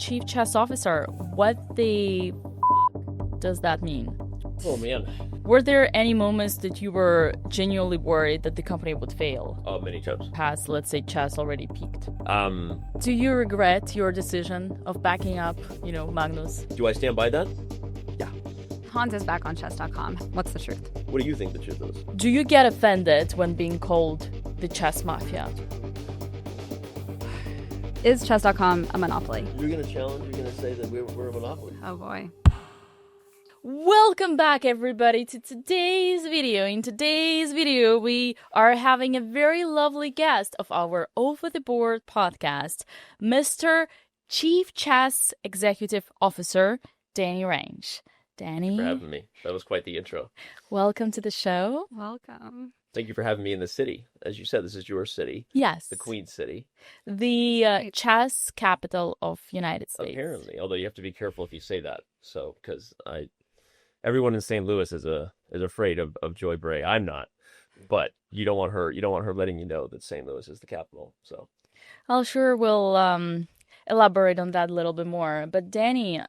Chief Chess Officer. What the f does that mean? Oh, man. Were there any moments that you were genuinely worried that the company would fail? Oh, many times. Has, let's say, chess already peaked? Um, Do you regret your decision of backing up, Magnus? do I stand by that? Yeah. Hans is back on chess.com. What's the truth? What do you think the truth is? Do you get offended when being called the chess mafia? Is chess.com a monopoly? You're going to challenge? You're going to say that we're a monopoly? Oh boy. Welcome back, everybody, to today's video. In today's video, we are having a very lovely guest of our Over the Board podcast, Mr. Chief Chess Executive Officer, Danya Rensch. Danny, Thank you for having me. That was quite the intro. welcome to the show. Welcome. Thank you for having me in the city. As you said, this is your city. Yes. The Queen City. The chess capital of United States. Apparently, although you have to be careful if you say that. So, because everyone in St. Louis is afraid of Joy Bray. I'm not, but you don't want her letting you know that St. Louis is the capital. So, I'll sure will elaborate on that a little bit more. But Danny,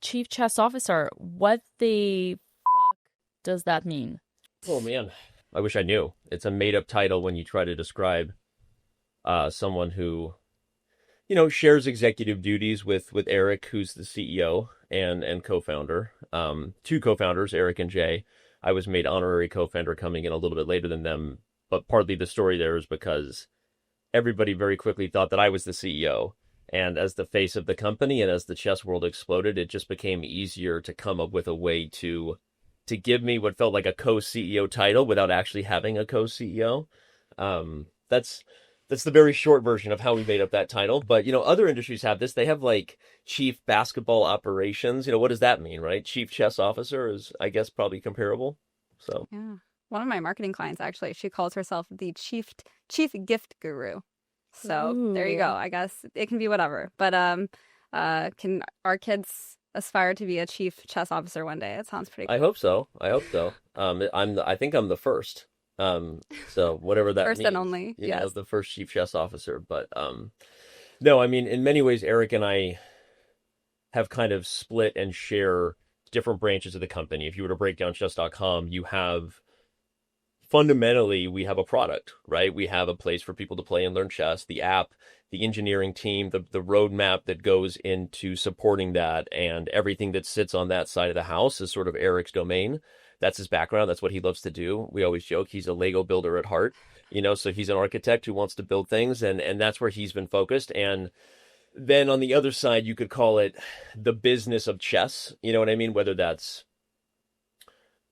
Chief Chess Officer, what the f does that mean? oh man, I wish I knew. It's a made-up title when you try to describe someone who, shares executive duties with Eric, who's the CEO and co-founder. Two co-founders, Eric and Jay. I was made honorary co-founder coming in a little bit later than them, but partly the story there is because everybody very quickly thought that I was the CEO. And as the face of the company and as the chess world exploded, it just became easier to come up with a way to give me what felt like a co-CEO title without actually having a co-CEO. That's the very short version of how we made up that title. But, other industries have this. They have like chief basketball operations. What does that mean, right? Chief chess officer is, I guess, probably comparable. So Yeah. One of my marketing clients, actually, she calls herself the chief gift guru. So there you go. I guess it can be whatever. But can our kids aspire to be a chief chess officer one day? It sounds pretty cool. I hope so. I think I'm the first. So whatever that First means. and only. Yes. The first chief chess officer. But no, I mean, in many ways, Eric and I have kind of split and share different branches of the company. If you were to break down chess.com, fundamentally, we have a product, right? We have a place for people to play and learn chess, the app, the engineering team, the roadmap that goes into supporting that, and everything that sits on that side of the house is sort of Eric's domain. That's his background. That's what he loves to do. We always joke he's a Lego builder at heart, so he's an architect who wants to build things, and that's where he's been focused. And then on the other side, you could call it the business of chess. You know what I mean? Whether that's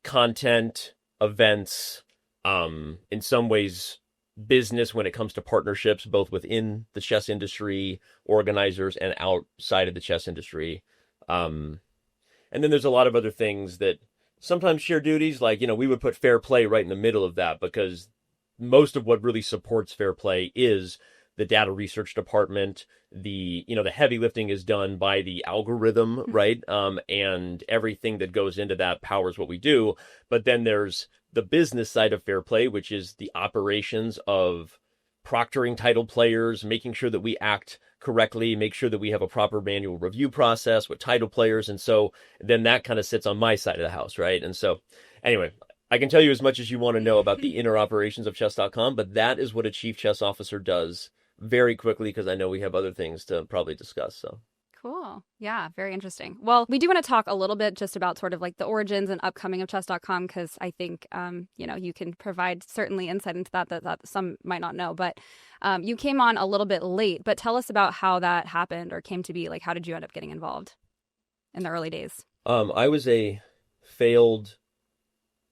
content, events, in some ways, business when it comes to partnerships, both within the chess industry, organizers, and outside of the chess industry. And then there's a lot of other things that sometimes share duties. Like, we would put fair play right in the middle of that because most of what really supports fair play is the data research department. The heavy lifting is done by the algorithm, right? And everything that goes into that powers what we do. But then there's the business side of fair play, which is the operations of proctoring title players, making sure that we act correctly, make sure that we have a proper manual review process with title players. And so then that kind of sits on my side of the house, right? And so anyway, I can tell you as much as you want to know about the inner operations of chess.com, but that is what a chief chess officer does very quickly, because I know we have other things to probably discuss. So Cool. Yeah, very interesting. Well, we do want to talk a little bit just about sort of like the origins and upcoming of chess.com, because I think, you can provide certainly insight into that some might not know. But you came on a little bit late, but tell us about how that happened or came to be. Like, how did you end up getting involved in the early days? I was a failed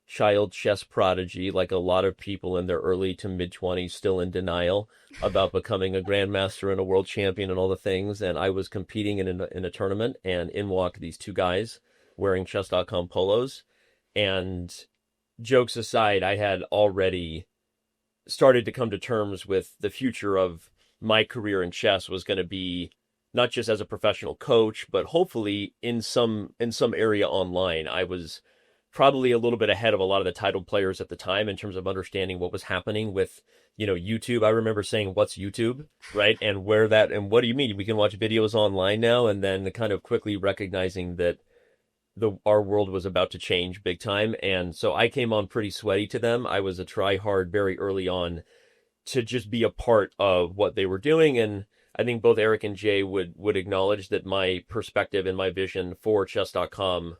child chess prodigy, like a lot of people in their early to mid-20s, still in denial about becoming a grandmaster and a world champion and all the things. And I was competing in a tournament, and in walked these two guys wearing chess.com polos. And jokes aside, I had already started to come to terms with the future of my career in chess was going to be not just as a professional coach, but hopefully in some area online. I was probably a little bit ahead of a lot of the titled players at the time in terms of understanding what was happening with, YouTube. I remember saying, what's YouTube, right? And and what do you mean? We can watch videos online now, and then kind of quickly recognizing that our world was about to change big time. And so I came on pretty sweaty to them. I was a try hard very early on to just be a part of what they were doing. And I think both Eric and Jay would acknowledge that my perspective and my vision for chess.com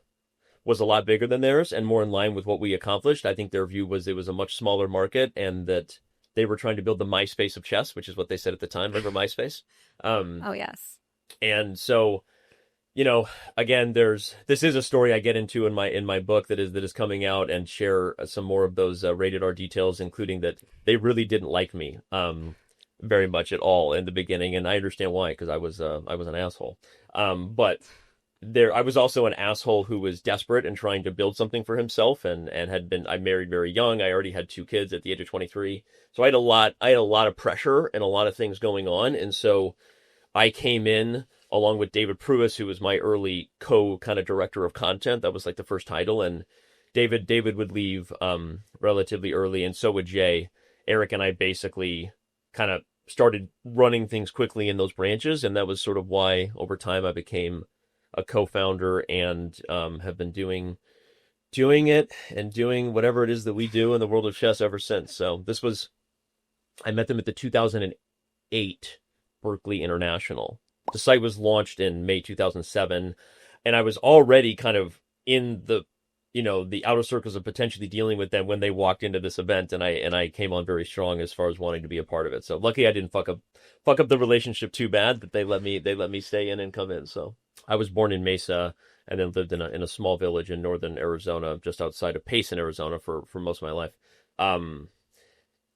was a lot bigger than theirs and more in line with what we accomplished. I think their view was it was a much smaller market and that they were trying to build the MySpace of chess, which is what they said at the time. Remember MySpace? Oh, yes. And so, again, this is a story I get into in my book that is coming out, and share some more of those rated R details, including that they really didn't like me very much at all in the beginning, and I understand why, because I was an asshole. But I was also an asshole who was desperate and trying to build something for himself, and I married very young. I already had 2 kids at the age of 23. So I had a lot of pressure and a lot of things going on. And so I came in along with David Pruis, who was my early kind of director of content. That was like the first title. And David would leave relatively early, and so would Jay. Eric and I basically kind of started running things quickly in those branches. And that was sort of why over time I became a co-founder and have been doing it and doing whatever it is that we do in the world of chess ever since. So I met them at the 2008 Berkeley International. The site was launched in May 2007, and I was already kind of in the outer circles of potentially dealing with them when they walked into this event, and I came on very strong as far as wanting to be a part of it. So lucky I didn't fuck up the relationship too bad, that they let me stay in and come in. So I was born in Mesa and then lived in a small village in northern Arizona, just outside of Payson, Arizona, for most of my life.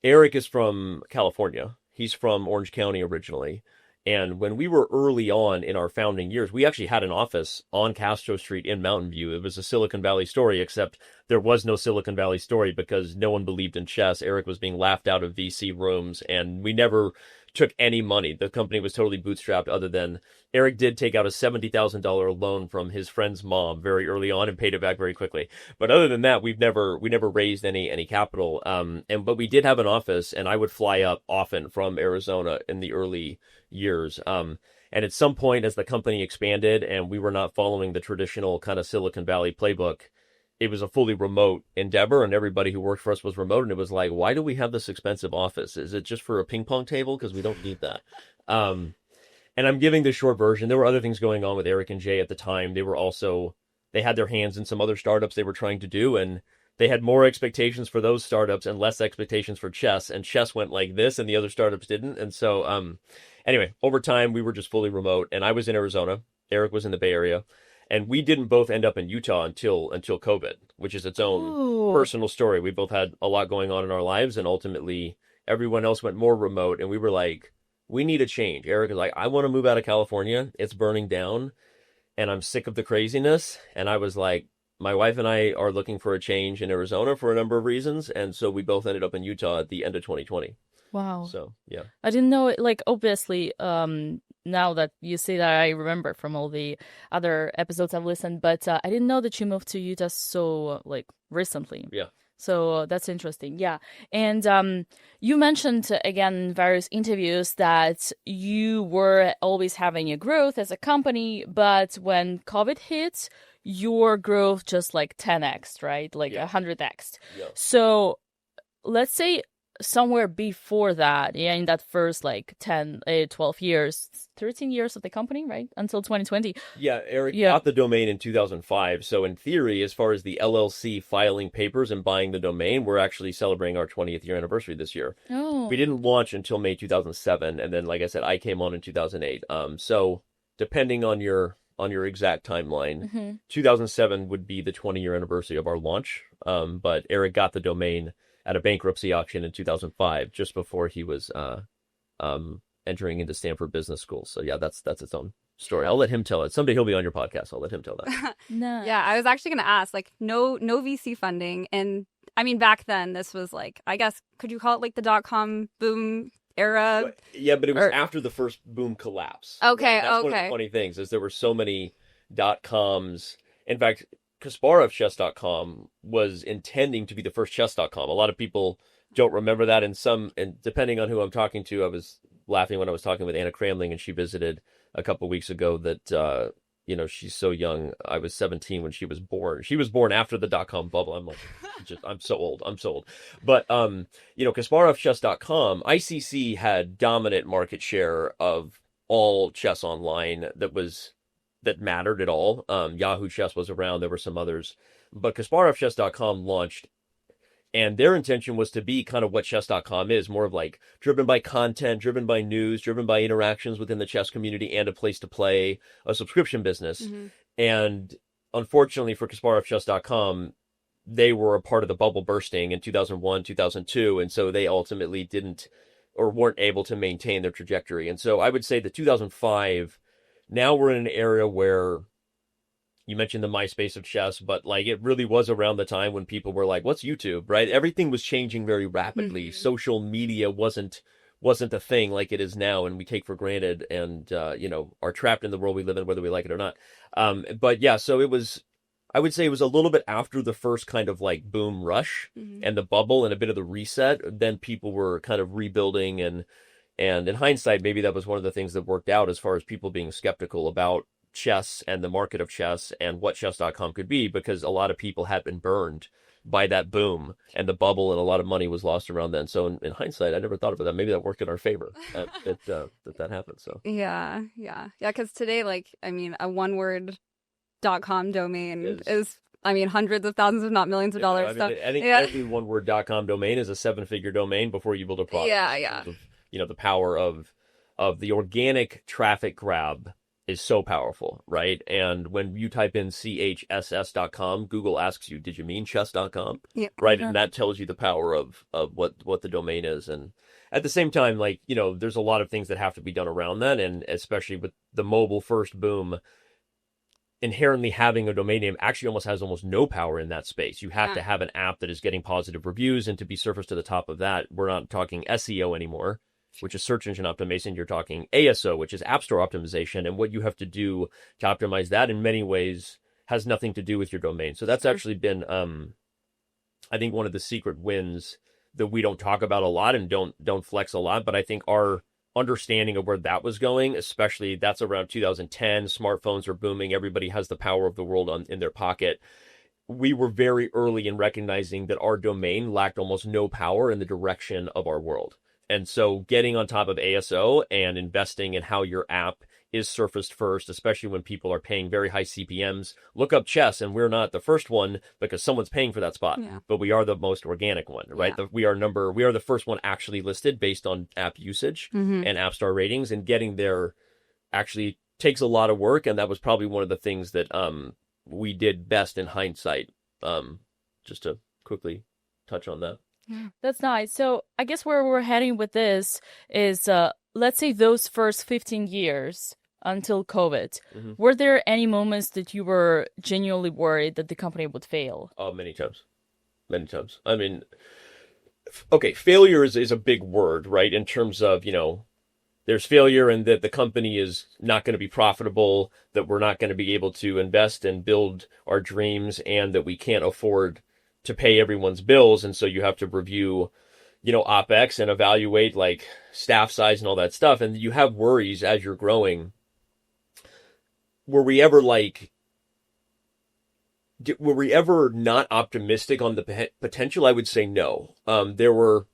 Eric is from California. He's from Orange County originally. And when we were early on in our founding years, we actually had an office on Castro Street in Mountain View. It was a Silicon Valley story, except there was no Silicon Valley story because no one believed in chess. Eric was being laughed out of VC rooms, and we never took any money. The company was totally bootstrapped, other than Eric did take out a $70,000 loan from his friend's mom very early on and paid it back very quickly. But other than that, we never raised any capital. But we did have an office, and I would fly up often from Arizona in the early years. And at some point, as the company expanded and we were not following the traditional kind of Silicon Valley playbook, it was a fully remote endeavor, and everybody who worked for us was remote. And it was like, why do we have this expensive office? Is it just for a ping pong table? Because we don't need that. And I'm giving the short version. There were other things going on with Eric and Jay at the time. They had their hands in some other startups they were trying to do, and they had more expectations for those startups and less expectations for chess. And chess went like this, and the other startups didn't. And so, anyway, over time, we were just fully remote, and I was in Arizona. Eric was in the Bay Area. And we didn't both end up in Utah until COVID, which is its own personal story. We both had a lot going on in our lives, and ultimately everyone else went more remote. And we were like, we need a change. Eric is like, I want to move out of California. It's burning down, and I'm sick of the craziness. And I was like, my wife and I are looking for a change in Arizona for a number of reasons. And so we both ended up in Utah at the end of 2020. Wow. So, yeah. I didn't know it, like, obviously, now that you say that, I remember from all the other episodes I've listened, but I didn't know that you moved to Utah so, like, recently. Yeah. So that's interesting. Yeah. And you mentioned, again, in various interviews that you were always having a growth as a company, but when COVID hit, your growth just like 10x, right? Like 100x. Yeah. So let's say somewhere before that, in that first like 10, 12 years, 13 years of the company, right? Until 2020. Yeah, Eric got the domain in 2005. So in theory, as far as the LLC filing papers and buying the domain, we're actually celebrating our 20th year anniversary this year. Oh. We didn't launch until May 2007. And then, like I said, I came on in 2008. So depending on your exact timeline, 2007 would be the 20-year anniversary of our launch. But Eric got the domain at a bankruptcy auction in 2005, just before he was entering into Stanford Business School. So yeah, that's its own story. I'll let him tell it. Someday he'll be on your podcast. I'll let him tell that. No. Yeah, I was actually going to ask, like, no VC funding. And I mean, back then, this was like, I guess, could you call it like the .com boom era? Yeah, but it was after the first boom collapse. Okay, That's okay. one of the funny things is there were so many .coms. In fact, KasparovChess.com was intending to be the first chess.com. A lot of people don't remember that, and depending on who I'm talking to, I was laughing when I was talking with Anna Kramnik, and she visited a couple weeks ago that she's so young. I was 17 when she was born. She was born after the .com bubble. I'm like, I'm so old. But KasparovChess.com, ICC had dominant market share of all chess online that mattered at all. Yahoo Chess was around. There were some others, but KasparovChess.com launched, and their intention was to be kind of what chess.com is, more of like driven by content, driven by news, driven by interactions within the chess community, and a place to play, a subscription business. Mm-hmm. And unfortunately for KasparovChess.com, they were a part of the bubble bursting in 2001, 2002. And so they ultimately didn't or weren't able to maintain their trajectory. And so I would say that 2005, now we're in an area where you mentioned the MySpace of chess, but like it really was around the time when people were like, what's YouTube, right? Everything was changing very rapidly. Mm-hmm. Social media wasn't a thing like it is now, and we take for granted and, are trapped in the world we live in, whether we like it or not. But yeah, so I would say it was a little bit after the first kind of like boom rush Mm-hmm. and the bubble and a bit of the reset. Then people were kind of rebuilding, and in hindsight, maybe that was one of the things that worked out as far as people being skeptical about chess and the market of chess and what chess.com could be, because a lot of people had been burned by that boom and the bubble, and a lot of money was lost around then. So in hindsight, I never thought about that. Maybe that worked in our favor that happened. So yeah. Because today, a one-word.com domain is hundreds of thousands, if not millions of dollars. I think every one-word.com domain is a seven-figure domain before you build a product. Yeah. The power of the organic traffic grab is so powerful, right? And when you type in chss.com, Google asks you, did you mean chess.com? Yeah. Right? Yeah. And that tells you the power of what the domain is. And at the same time, there's a lot of things that have to be done around that. And especially with the mobile first boom, inherently having a domain name actually has almost no power in that space. You have to have an app that is getting positive reviews, and to be surfaced to the top of that, we're not talking SEO anymore, which is search engine optimization. You're talking ASO, which is app store optimization. And what you have to do to optimize that in many ways has nothing to do with your domain. So that's actually been, I think, one of the secret wins that we don't talk about a lot and don't flex a lot. But I think our understanding of where that was going, especially that's around 2010, smartphones are booming. Everybody has the power of the world in their pocket. We were very early in recognizing that our domain lacked almost no power in the direction of our world. And so getting on top of ASO and investing in how your app is surfaced first, especially when people are paying very high CPMs. Look up chess, and we're not the first one because someone's paying for that spot, but we are the most organic one, right? Yeah. We are the first one actually listed based on app usage and App Store ratings, and getting there actually takes a lot of work. And that was probably one of the things that we did best in hindsight. Just to quickly touch on that. That's nice. So I guess where we're heading with this is, let's say those first 15 years until COVID, were there any moments that you were genuinely worried that the company would fail? Oh, many times. I mean, okay, failure is a big word, right? In terms of, there's failure and that the company is not going to be profitable, that we're not going to be able to invest and build our dreams, and that we can't afford to pay everyone's bills. And so you have to review, OpEx and evaluate like staff size and all that stuff. And you have worries as you're growing. Were we ever not optimistic on the potential? I would say no. There were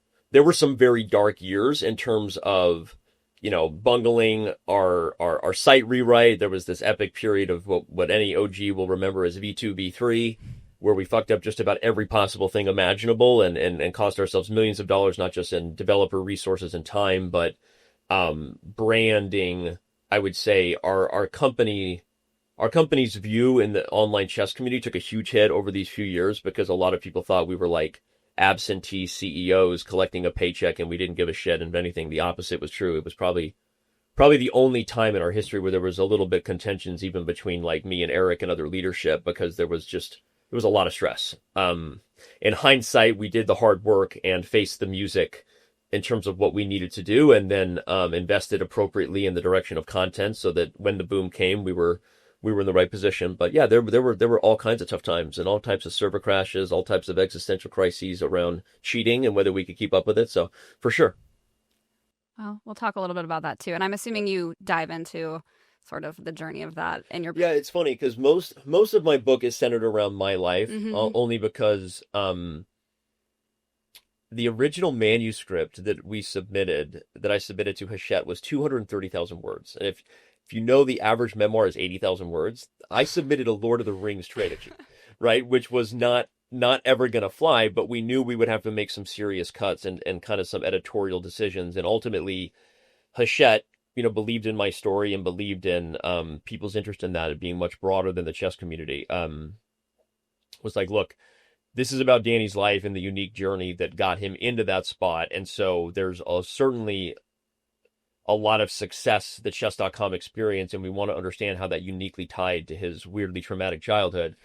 some very dark years in terms of, bungling our site rewrite. There was this epic period of what any OG will remember as V2, V3, where we fucked up just about every possible thing imaginable and cost ourselves millions of dollars, not just in developer resources and time, but branding. I would say our company's view in the online chess community took a huge hit over these few years because a lot of people thought we were like absentee CEOs collecting a paycheck and we didn't give a shit. And if anything, the opposite was true. It was probably the only time in our history where there was a little bit contentions even between like me and Eric and other leadership, because there was a lot of stress. In hindsight, we did the hard work and faced the music in terms of what we needed to do, and then invested appropriately in the direction of content so that when the boom came, we were we were in the right position. But yeah, there were all kinds of tough times and all types of server crashes, all types of existential crises around cheating and whether we could keep up with it. So for sure. Well, we'll talk a little bit about that too. And I'm assuming you dive into sort of the journey of that in your... Yeah, it's funny because most of my book is centered around my life, only because the original manuscript that I submitted to Hachette was 230,000 words. And if you know the average memoir is 80,000 words, I submitted a Lord of the Rings trilogy, right? Which was not ever going to fly, but we knew we would have to make some serious cuts and kind of some editorial decisions. And ultimately, Hachette, believed in my story and believed in people's interest in that, it being much broader than the chess community, was like, look, this is about Danny's life and the unique journey that got him into that spot. And so there's certainly a lot of success that chess.com experienced, and we want to understand how that uniquely tied to his weirdly traumatic childhood.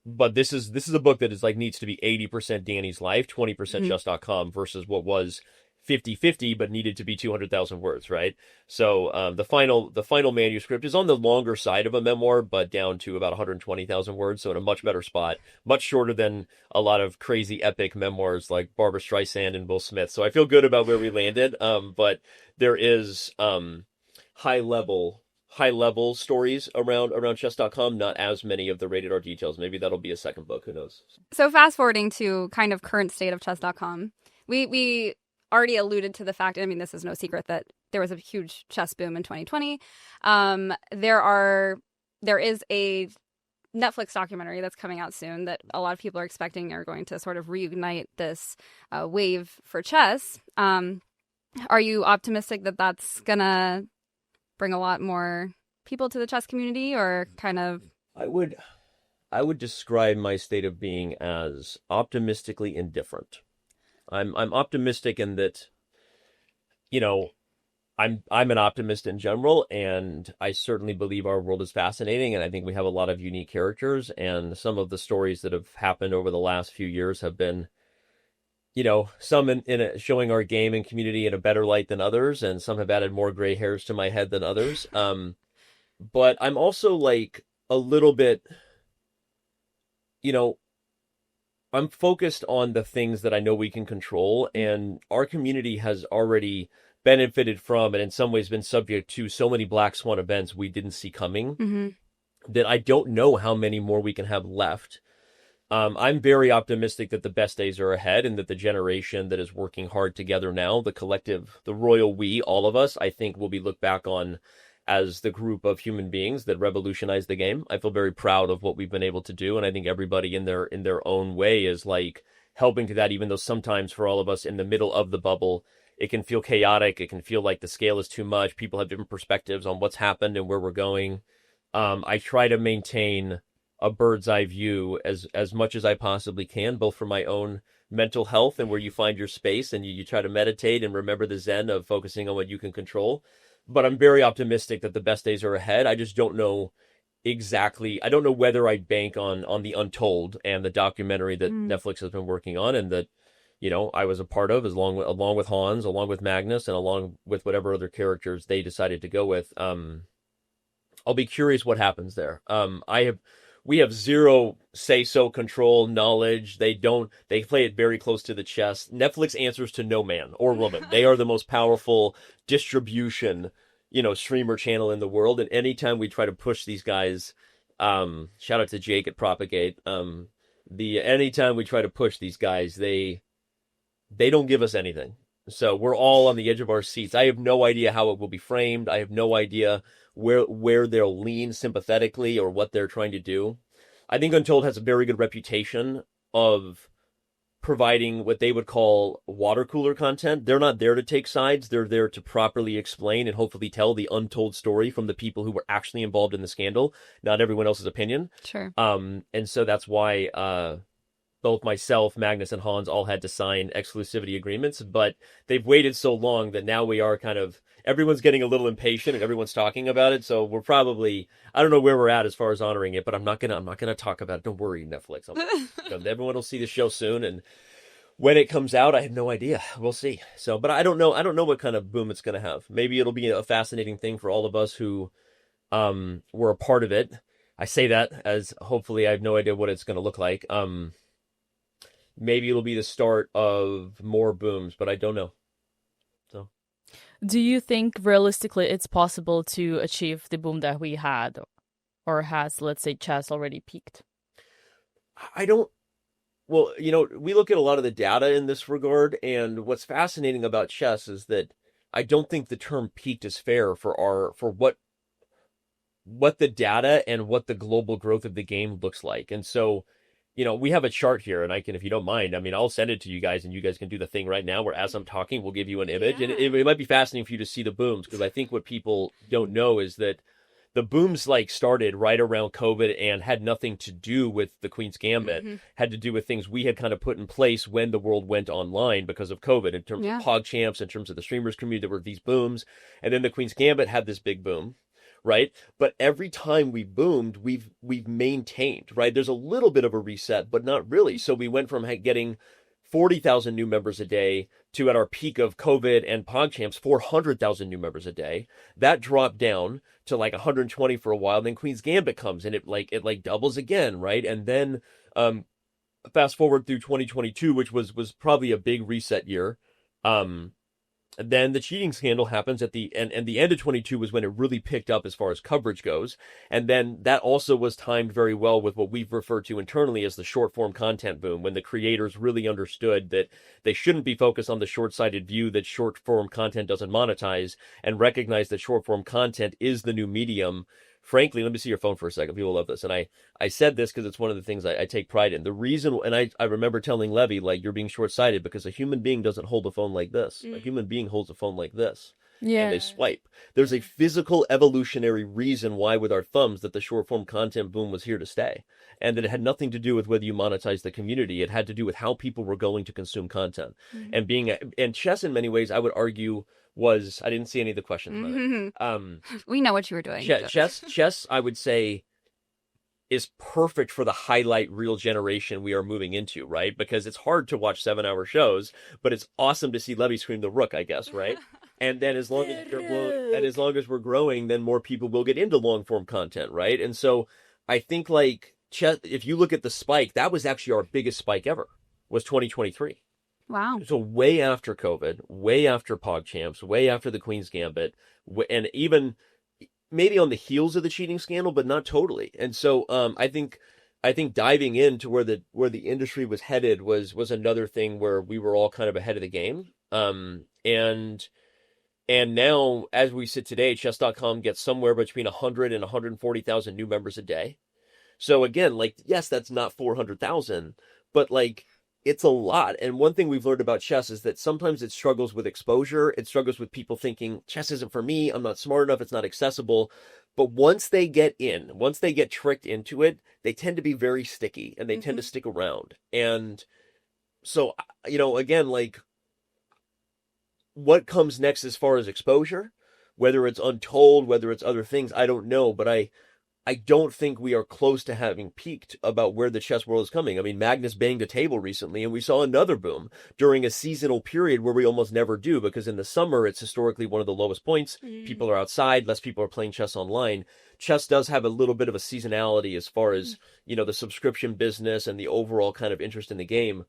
But this is a book that is like needs to be 80% Danny's life, 20% chess.com versus what was 50-50, but needed to be 200,000 words, right? So the final manuscript is on the longer side of a memoir, but down to about 120,000 words, so in a much better spot, much shorter than a lot of crazy epic memoirs like Barbara Streisand and Will Smith. So I feel good about where we landed, but there is high level stories around chess.com, not as many of the rated R details. Maybe that'll be a second book, who knows. So fast forwarding to kind of current state of chess.com, we already alluded to the fact, I mean, this is no secret, that there was a huge chess boom in 2020. There is a Netflix documentary that's coming out soon that a lot of people are expecting are going to sort of reignite this wave for chess. Are you optimistic that that's gonna bring a lot more people to the chess community, or kind of? I would describe my state of being as optimistically indifferent. I'm optimistic in that, I'm an optimist in general, and I certainly believe our world is fascinating, and I think we have a lot of unique characters, and some of the stories that have happened over the last few years have been, some in showing our game and community in a better light than others, and some have added more gray hairs to my head than others. But I'm also like a little bit, I'm focused on the things that I know we can control, and our community has already benefited from, and in some ways been subject to so many black swan events we didn't see coming, that I don't know how many more we can have left. I'm very optimistic that the best days are ahead, and that the generation that is working hard together now, the collective, the royal we, all of us, I think will be looked back on as the group of human beings that revolutionized the game. I feel very proud of what we've been able to do, and I think everybody in their own way is like helping to that, even though sometimes for all of us in the middle of the bubble, it can feel chaotic, it can feel like the scale is too much, people have different perspectives on what's happened and where we're going. I try to maintain a bird's eye view as much as I possibly can, both for my own mental health and where you find your space, and you try to meditate and remember the zen of focusing on what you can control. But I'm very optimistic that the best days are ahead. I just don't know exactly. I don't know whether I'd bank on the Untold and the documentary that Netflix has been working on, and that, I was a part of, along with Hans, along with Magnus, and along with whatever other characters they decided to go with. I'll be curious what happens there. We have zero say-so control, knowledge. They play it very close to the chest. Netflix answers to no man or woman. They are the most powerful distribution, streamer channel in the world. And anytime we try to push these guys, shout out to Jake at Propagate. Anytime we try to push these guys, they don't give us anything. So we're all on the edge of our seats. I have no idea how it will be framed. I have no idea where they'll lean sympathetically or what they're trying to do. I think Untold has a very good reputation of providing what they would call water cooler content. They're not there to take sides. They're there to properly explain and hopefully tell the untold story from the people who were actually involved in the scandal, not everyone else's opinion. Sure. And so that's why both myself, Magnus, and Hans all had to sign exclusivity agreements, but they've waited so long that now we are kind of, everyone's getting a little impatient and everyone's talking about it. So we're probably, I don't know where we're at as far as honoring it, but I'm not gonna talk about it. Don't worry, Netflix. Everyone will see the show soon, and when it comes out, I have no idea. We'll see. So, but I don't know what kind of boom it's gonna have. Maybe it'll be a fascinating thing for all of us who were a part of it. I say that as hopefully I have no idea what it's going to look like. Maybe it'll be the start of more booms, but I don't know. So, Do you think realistically it's possible to achieve the boom that we had, or has, let's say, chess already peaked? I don't. Well, we look at a lot of the data in this regard, and what's fascinating about chess is that I don't think the term peaked is fair for what the data and what the global growth of the game looks like. And so, we have a chart here, and I can, if you don't mind, I mean, I'll send it to you guys, and you guys can do the thing right now where as I'm talking, we'll give you an image, and it might be fascinating for you to see the booms, because I think what people don't know is that the booms started right around COVID and had nothing to do with the Queen's Gambit, had to do with things we had kind of put in place when the world went online because of COVID, in terms of Pog Champs, in terms of the streamers community, there were these booms. And then the Queen's Gambit had this big boom, right? But every time we boomed, we've maintained, right? There's a little bit of a reset, but not really. So we went from getting 40,000 new members a day to, at our peak of COVID and PogChamps, 400,000 new members a day. That dropped down to 120 for a while. Then Queen's Gambit comes and it doubles again, right? And then fast forward through 2022, which was probably a big reset year. Then the cheating scandal happens at the end, and the end of 22 was when it really picked up as far as coverage goes. And then that also was timed very well with what we've referred to internally as the short form content boom, when the creators really understood that they shouldn't be focused on the short-sighted view that short form content doesn't monetize, and recognize that short form content is the new medium. Frankly, let me see your phone for a second. People love this. And I said this because it's one of the things I take pride in. The reason, and I remember telling Levy, you're being short-sighted because a human being doesn't hold a phone like this. A human being holds a phone like this. Yeah. And they swipe. There's a physical evolutionary reason why with our thumbs that the short-form content boom was here to stay. And that it had nothing to do with whether you monetize the community. It had to do with how people were going to consume content. And chess, in many ways, I would argue, I didn't see any of the questions. We know what you were doing. Chess, I would say, is perfect for the highlight reel generation we are moving into, right? Because it's hard to watch 7-hour shows, but it's awesome to see Levy scream the rook, I guess, right? And then as long as we're growing, then more people will get into long form content, right? And so I think chess, if you look at the spike, that was actually our biggest spike ever, was 2023. Wow. So way after COVID, way after PogChamps, way after the Queen's Gambit, and even maybe on the heels of the cheating scandal, but not totally. And so I think diving into where the industry was headed was another thing where we were all kind of ahead of the game. And now, as we sit today, chess.com gets somewhere between 100 and 140,000 new members a day. So again, yes, that's not 400,000, but it's a lot. And one thing we've learned about chess is that sometimes it struggles with exposure. It struggles with people thinking chess isn't for me. I'm not smart enough. It's not accessible. But once they get tricked into it, they tend to be very sticky and they tend to stick around. And so, again, what comes next as far as exposure, whether it's Untold, whether it's other things, I don't know. But I don't think we are close to having peaked about where the chess world is coming. I mean, Magnus banged a table recently, and we saw another boom during a seasonal period where we almost never do, because in the summer, it's historically one of the lowest points. People are outside, less people are playing chess online. Chess does have a little bit of a seasonality as far as, the subscription business and the overall kind of interest in the game.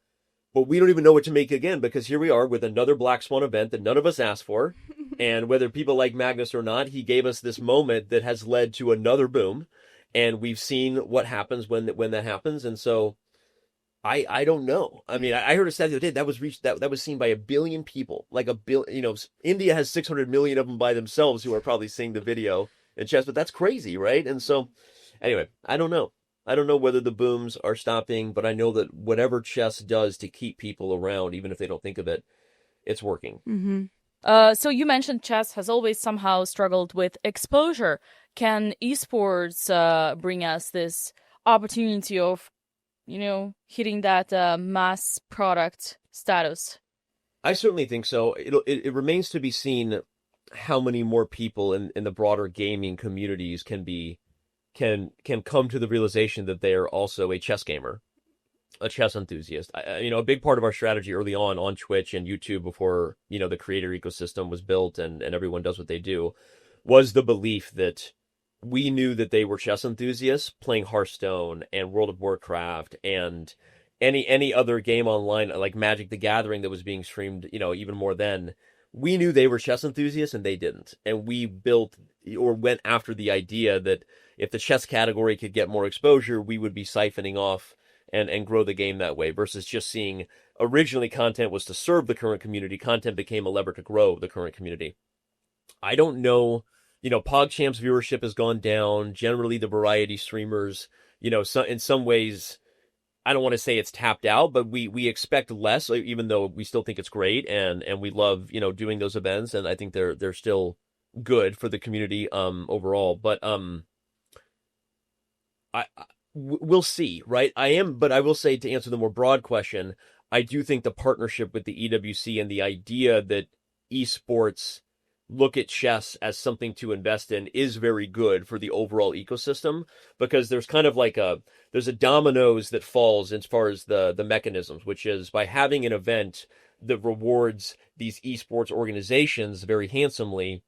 But we don't even know what to make again, because here we are with another Black Swan event that none of us asked for. And whether people like Magnus or not, he gave us this moment that has led to another boom. And we've seen what happens when that happens. And so I don't know. I mean, I heard a stat the other day that was seen by 1 billion people. India has 600 million of them by themselves who are probably seeing the video in chess. But that's crazy, right? And so anyway, I don't know. I don't know whether the booms are stopping, but I know that whatever chess does to keep people around, even if they don't think of it, it's working. So you mentioned chess has always somehow struggled with exposure. Can esports bring us this opportunity of, hitting that mass product status? I certainly think so. It remains to be seen how many more people in the broader gaming communities can come to the realization that they are also a chess gamer, a chess enthusiast. A big part of our strategy early on Twitch and YouTube before, the creator ecosystem was built and everyone does what they do, was the belief that we knew that they were chess enthusiasts playing Hearthstone and World of Warcraft and any other game online like Magic the Gathering that was being streamed, even more then. We knew they were chess enthusiasts and they didn't. And we built or went after the idea that if the chess category could get more exposure, we would be siphoning off and grow the game that way versus just seeing originally content was to serve the current community. Content became a lever to grow the current community. I don't know, PogChamp's viewership has gone down. Generally, the variety streamers, in some ways, I don't want to say it's tapped out, but we expect less, even though we still think it's great and we love, doing those events. And I think they're still good for the community, overall. But, we'll see, right? But I will say, to answer the more broad question, I do think the partnership with the EWC and the idea that esports look at chess as something to invest in is very good for the overall ecosystem, because there's kind of like there's a dominoes that falls as far as the mechanisms, which is by having an event that rewards these esports organizations very handsomely.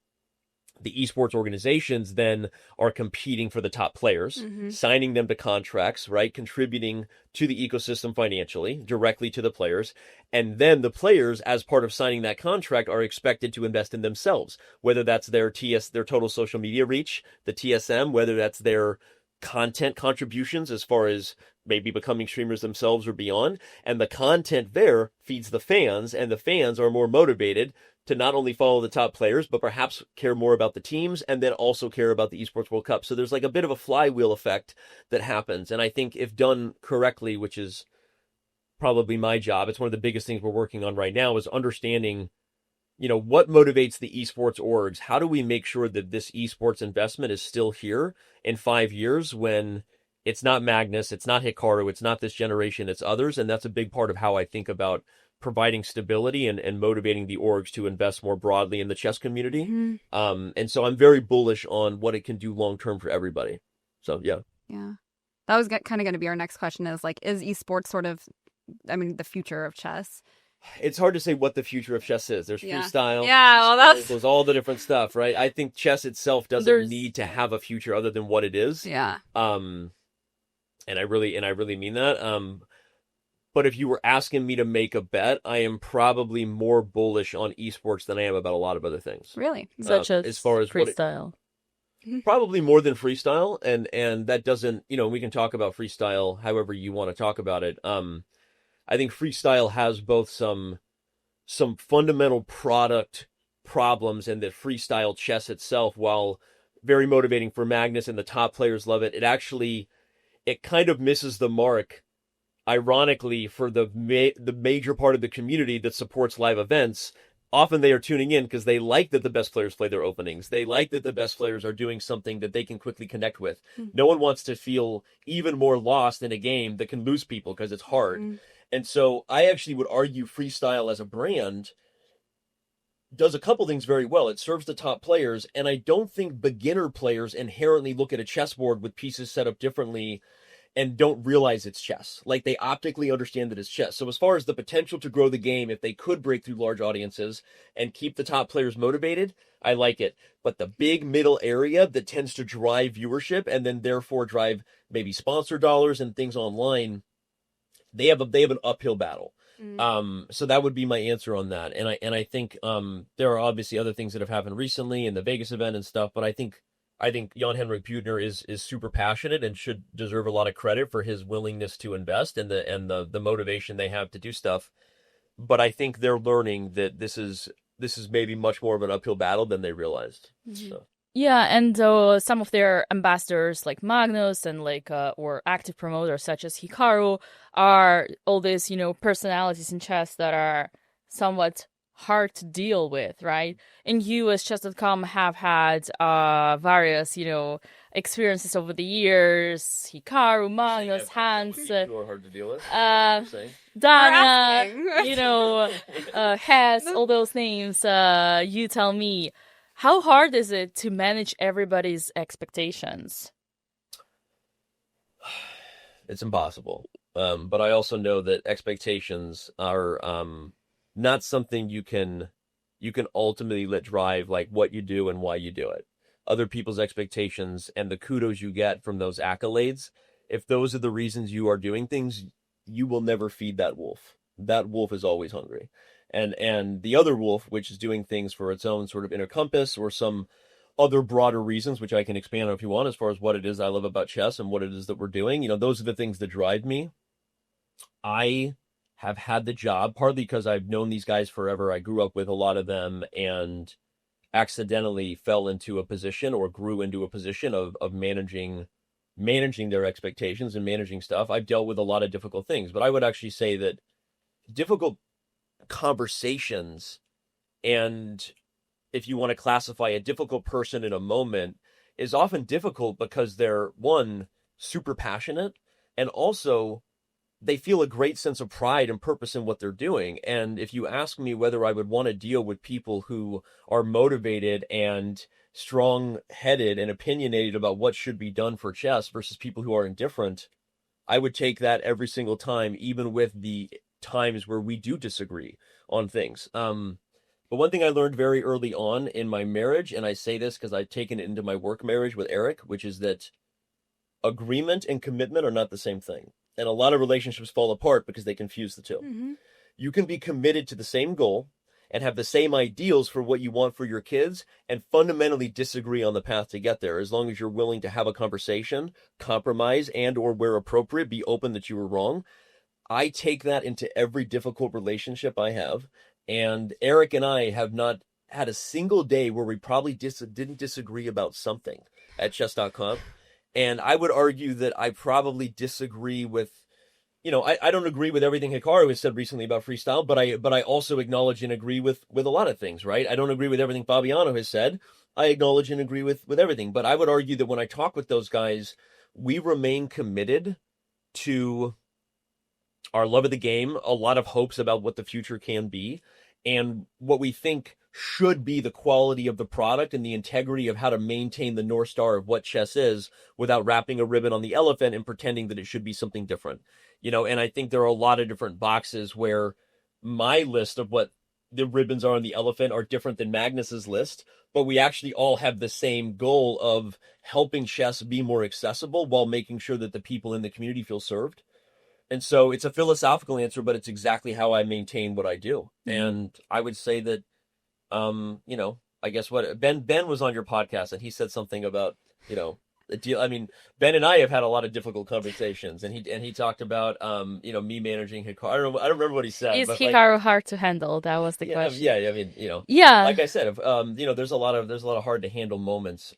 The esports organizations then are competing for the top players, signing them to contracts, right? Contributing to the ecosystem financially, directly to the players. And then the players, as part of signing that contract, are expected to invest in themselves, whether that's their total social media reach, the TSM, whether that's their content contributions as far as maybe becoming streamers themselves or beyond. And the content there feeds the fans, and the fans are more motivated to not only follow the top players, but perhaps care more about the teams and then also care about the Esports World Cup. So there's like a bit of a flywheel effect that happens. And I think if done correctly, which is probably my job, it's one of the biggest things we're working on right now, is understanding, what motivates the esports orgs? How do we make sure that this esports investment is still here in 5 years when it's not Magnus, it's not Hikaru, it's not this generation, it's others? And that's a big part of how I think about providing stability and motivating the orgs to invest more broadly in the chess community. And so I'm very bullish on what it can do long term for everybody. So yeah. That was kind of going to be our next question, is esports sort of, the future of chess? It's hard to say what the future of chess is. There's freestyle. Yeah, well, there's all the different stuff, right? I think chess itself doesn't need to have a future other than what it is. Yeah. And I really mean that. But if you were asking me to make a bet, I am probably more bullish on esports than I am about a lot of other things. Really? Such as far as freestyle. Probably more than freestyle, and that doesn't, we can talk about freestyle however you want to talk about it. I think freestyle has both some fundamental product problems, and that freestyle chess itself, while very motivating for Magnus and the top players love it, it kind of misses the mark, ironically, for the major part of the community that supports live events. Often they are tuning in because they like that the best players play their openings. They like that the best players are doing something that they can quickly connect with. No one wants to feel even more lost in a game that can lose people because it's hard. And so I actually would argue freestyle as a brand does a couple things very well. It serves the top players, and I don't think beginner players inherently look at a chessboard with pieces set up differently and don't realize it's chess. Like, they optically understand that it's chess. So as far as the potential to grow the game, if they could break through large audiences and keep the top players motivated, I like it. But the big middle area that tends to drive viewership and then therefore drive maybe sponsor dollars and things online, they have an uphill battle. So that would be my answer on that. And I think there are obviously other things that have happened recently in the Vegas event and stuff, but I think Jan-Henrik Butner is super passionate and should deserve a lot of credit for his willingness to invest and the motivation they have to do stuff. But I think they're learning that this is maybe much more of an uphill battle than they realized. So. Yeah, and some of their ambassadors like Magnus and or active promoters such as Hikaru are all these, personalities in chess that are somewhat hard to deal with, right? And you as chess.com have had various, experiences over the years. Hikaru, Magnus, Hans, Who are hard to deal with. Danya, Hess, all those names. You tell me, how hard is it to manage everybody's expectations? It's impossible. But I also know that expectations are not something you can ultimately let drive like what you do and why you do it. other people's expectations and the kudos you get from those accolades, if those are the reasons you are doing things, you will never feed that wolf. That wolf is always hungry. And the other wolf, which is doing things for its own sort of inner compass or some other broader reasons, which I can expand on if you want, as far as what it is I love about chess and what it is that we're doing, those are the things that drive me. I have had the job, partly because I've known these guys forever. I grew up with a lot of them and accidentally fell into a position or grew into a position of managing their expectations and managing stuff. I've dealt with a lot of difficult things, but I would actually say that difficult conversations, and if you want to classify a difficult person in a moment, is often difficult because they're, one, super passionate, and also they feel a great sense of pride and purpose in what they're doing. And if you ask me whether I would want to deal with people who are motivated and strong-headed and opinionated about what should be done for chess versus people who are indifferent, I would take that every single time, even with the times where we do disagree on things. But one thing I learned very early on in my marriage, and I say this because I've taken it into my work marriage with Eric, which is that agreement and commitment are not the same thing. And a lot of relationships fall apart because they confuse the two. Mm-hmm. You can be committed to the same goal and have the same ideals for what you want for your kids and fundamentally disagree on the path to get there, as long as you're willing to have a conversation, compromise, and or where appropriate, be open that you were wrong. I take that into every difficult relationship I have. And Eric and I have not had a single day where we probably didn't disagree about something at chess.com. And I would argue that I probably disagree with, I don't agree with everything Hikaru has said recently about freestyle, but I also acknowledge and agree with a lot of things, right? I don't agree with everything Fabiano has said. I acknowledge and agree with everything. But I would argue that when I talk with those guys, we remain committed to our love of the game, a lot of hopes about what the future can be, and what we think should be the quality of the product and the integrity of how to maintain the North Star of what chess is without wrapping a ribbon on the elephant and pretending that it should be something different. And I think there are a lot of different boxes where my list of what the ribbons are on the elephant are different than Magnus's list, but we actually all have the same goal of helping chess be more accessible while making sure that the people in the community feel served. And so it's a philosophical answer, but it's exactly how I maintain what I do. Mm-hmm. And I would say that, I guess what Ben was on your podcast and he said something about, the deal. I mean, Ben and I have had a lot of difficult conversations, and he talked about, me managing Hikaru. I don't remember what he said. Is Hikaru hard to handle? That was the question. Yeah. I mean, yeah. Like I said, there's a lot of hard to handle moments.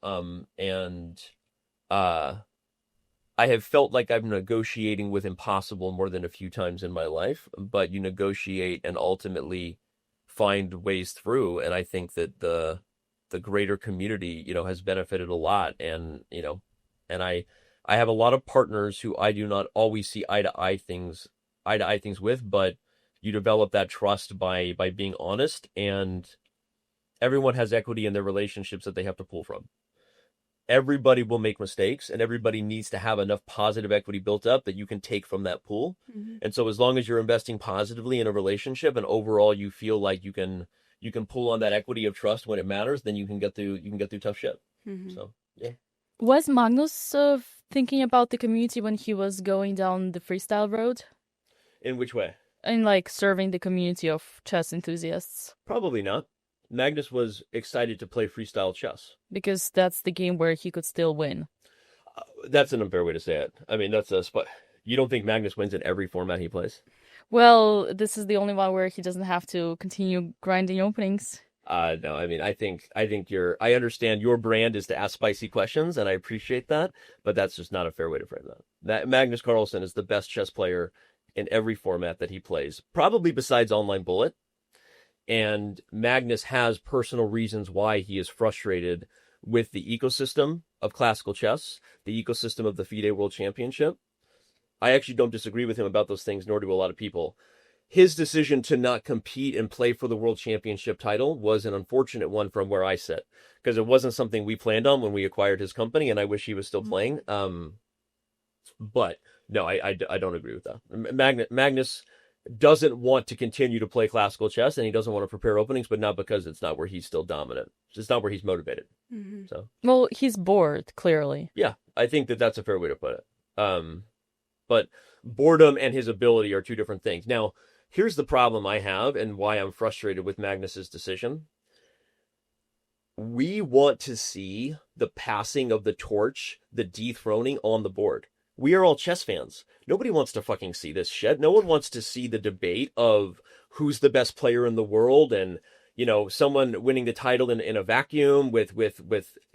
I have felt like I'm negotiating with impossible more than a few times in my life, but you negotiate and ultimately find ways through. And I think that the greater community, has benefited a lot. And, and I have a lot of partners who I do not always see eye to eye things with, but you develop that trust by being honest, and everyone has equity in their relationships that they have to pull from. Everybody will make mistakes, and everybody needs to have enough positive equity built up that you can take from that pool. Mm-hmm. And so as long as you're investing positively in a relationship and overall you feel like you can pull on that equity of trust when it matters, then you can get through tough shit. Mm-hmm. So, yeah. Was Magnus thinking about the community when he was going down the freestyle road? In which way? In serving the community of chess enthusiasts? Probably not. Magnus was excited to play freestyle chess. Because that's the game where he could still win. That's an unfair way to say it. I mean, you don't think Magnus wins in every format he plays? Well, this is the only one where he doesn't have to continue grinding openings. No, I mean, I think I understand your brand is to ask spicy questions, and I appreciate that, but that's just not a fair way to frame that. That Magnus Carlsen is the best chess player in every format that he plays, probably besides Online Bullet. And Magnus has personal reasons why he is frustrated with the ecosystem of classical chess, the ecosystem of the FIDE World Championship. I actually don't disagree with him about those things, nor do a lot of people. His decision to not compete and play for the World Championship title was an unfortunate one from where I sit, because it wasn't something we planned on when we acquired his company, and I wish he was still playing. But no, I don't agree with that. Magnus, doesn't want to continue to play classical chess, and he doesn't want to prepare openings, but not because it's not where he's still dominant. It's not where he's motivated. Mm-hmm. So, well, he's bored, clearly. yeah, I think that that's a fair way to put it. But boredom and his ability are two different things. Now, here's the problem I have and why I'm frustrated with Magnus's decision. We want to see the passing of the torch, the dethroning on the board. We are all chess fans. Nobody wants to fucking see this shit. No one wants to see the debate of who's the best player in the world and, you know, someone winning the title in a vacuum with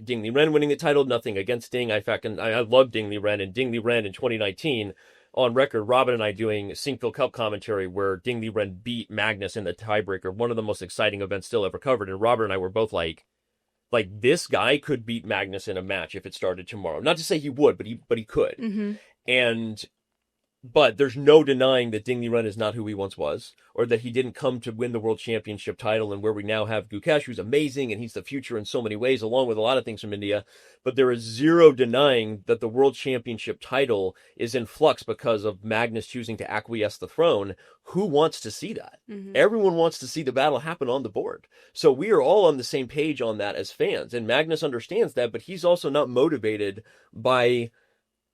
Ding Liren winning the title. Nothing against Ding. I love Ding Liren, and Ding Liren in 2019 on record, Robin and I doing Sinkfield Cup commentary where Ding Liren beat Magnus in the tiebreaker, one of the most exciting events still ever covered. And Robert and I were both like this guy could beat Magnus in a match if it started tomorrow. Not to say he would, but he could. Mm-hmm. But there's no denying that Ding Liren is not who he once was, or that he didn't come to win the world championship title, and where we now have Gukesh, who's amazing, and he's the future in so many ways, along with a lot of things from India. But there is zero denying that the world championship title is in flux because of Magnus choosing to acquiesce the throne. Who wants to see that? Mm-hmm. Everyone wants to see the battle happen on the board. So we are all on the same page on that as fans, and Magnus understands that, but he's also not motivated by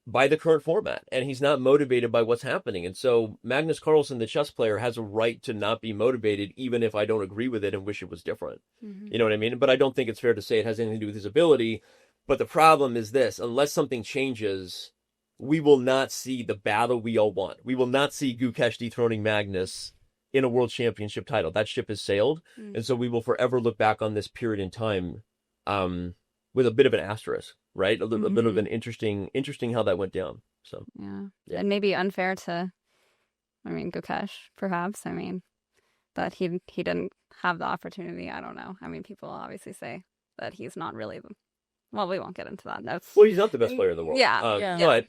the current format, and he's not motivated by what's happening. And so Magnus Carlsen, the chess player, has a right to not be motivated, even if I don't agree with it and wish it was different. Mm-hmm. You know what I mean? But I don't think it's fair to say it has anything to do with his ability. But the problem is this: unless something changes, we will not see the battle we all want. We will not see Gukesh dethroning Magnus in a world championship title. That ship has sailed. Mm-hmm. And so we will forever look back on this period in time with a bit of an asterisk. Right, a bit of an interesting how that went down. So and maybe unfair to, Gukesh, perhaps. That he didn't have the opportunity. I don't know. People obviously say that he's not really. Well, we won't get into that. Well, he's not the best player in the world. Yeah. But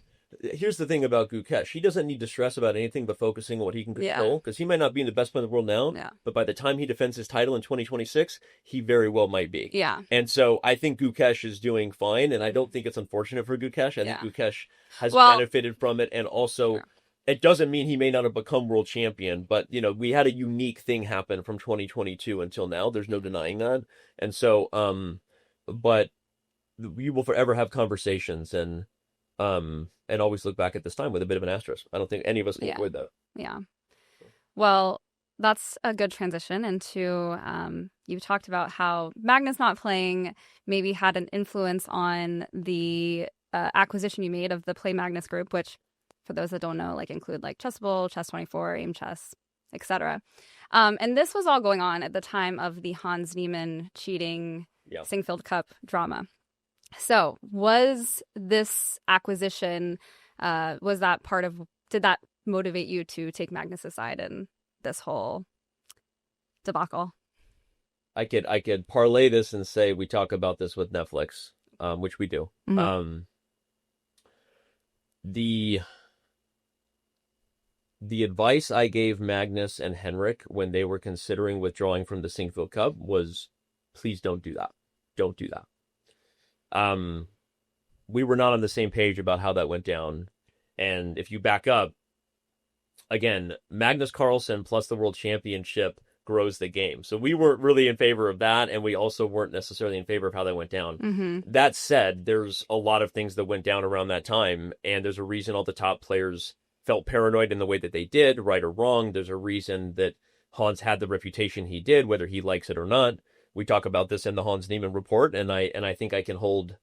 here's the thing about Gukesh. He doesn't need to stress about anything but focusing on what he can control, because he might not be the best player in the world now, but by the time he defends his title in 2026, he very well might be. Yeah. And so I think Gukesh is doing fine, and I don't think it's unfortunate for Gukesh. I think Gukesh has benefited from it, and also it doesn't mean he may not have become world champion, but, we had a unique thing happen from 2022 until now. There's no denying that. And so, but we will forever have conversations and always look back at this time with a bit of an asterisk. I don't think any of us can avoid that. Yeah. Well, that's a good transition into, you talked about how Magnus not playing maybe had an influence on the acquisition you made of the Play Magnus group, which, for those that don't know, include Chessable, Chess24, Aim Chess, etc. And this was all going on at the time of the Hans Niemann cheating Sinkfield Cup drama. So was this acquisition, did that motivate you to take Magnus's side in this whole debacle? I could parlay this and say we talk about this with Netflix, which we do. Mm-hmm. The advice I gave Magnus and Henrik when they were considering withdrawing from the Sinkfield Cup was, please don't do that. Don't do that. We were not on the same page about how that went down. And if you back up, again, Magnus Carlsen plus the world championship grows the game. So we weren't really in favor of that, and we also weren't necessarily in favor of how that went down. Mm-hmm. That said, there's a lot of things that went down around that time, and there's a reason all the top players felt paranoid in the way that they did, right or wrong. There's a reason that Hans had the reputation he did, whether he likes it or not. We talk about this in the Hans Niemann report, and I think I can hold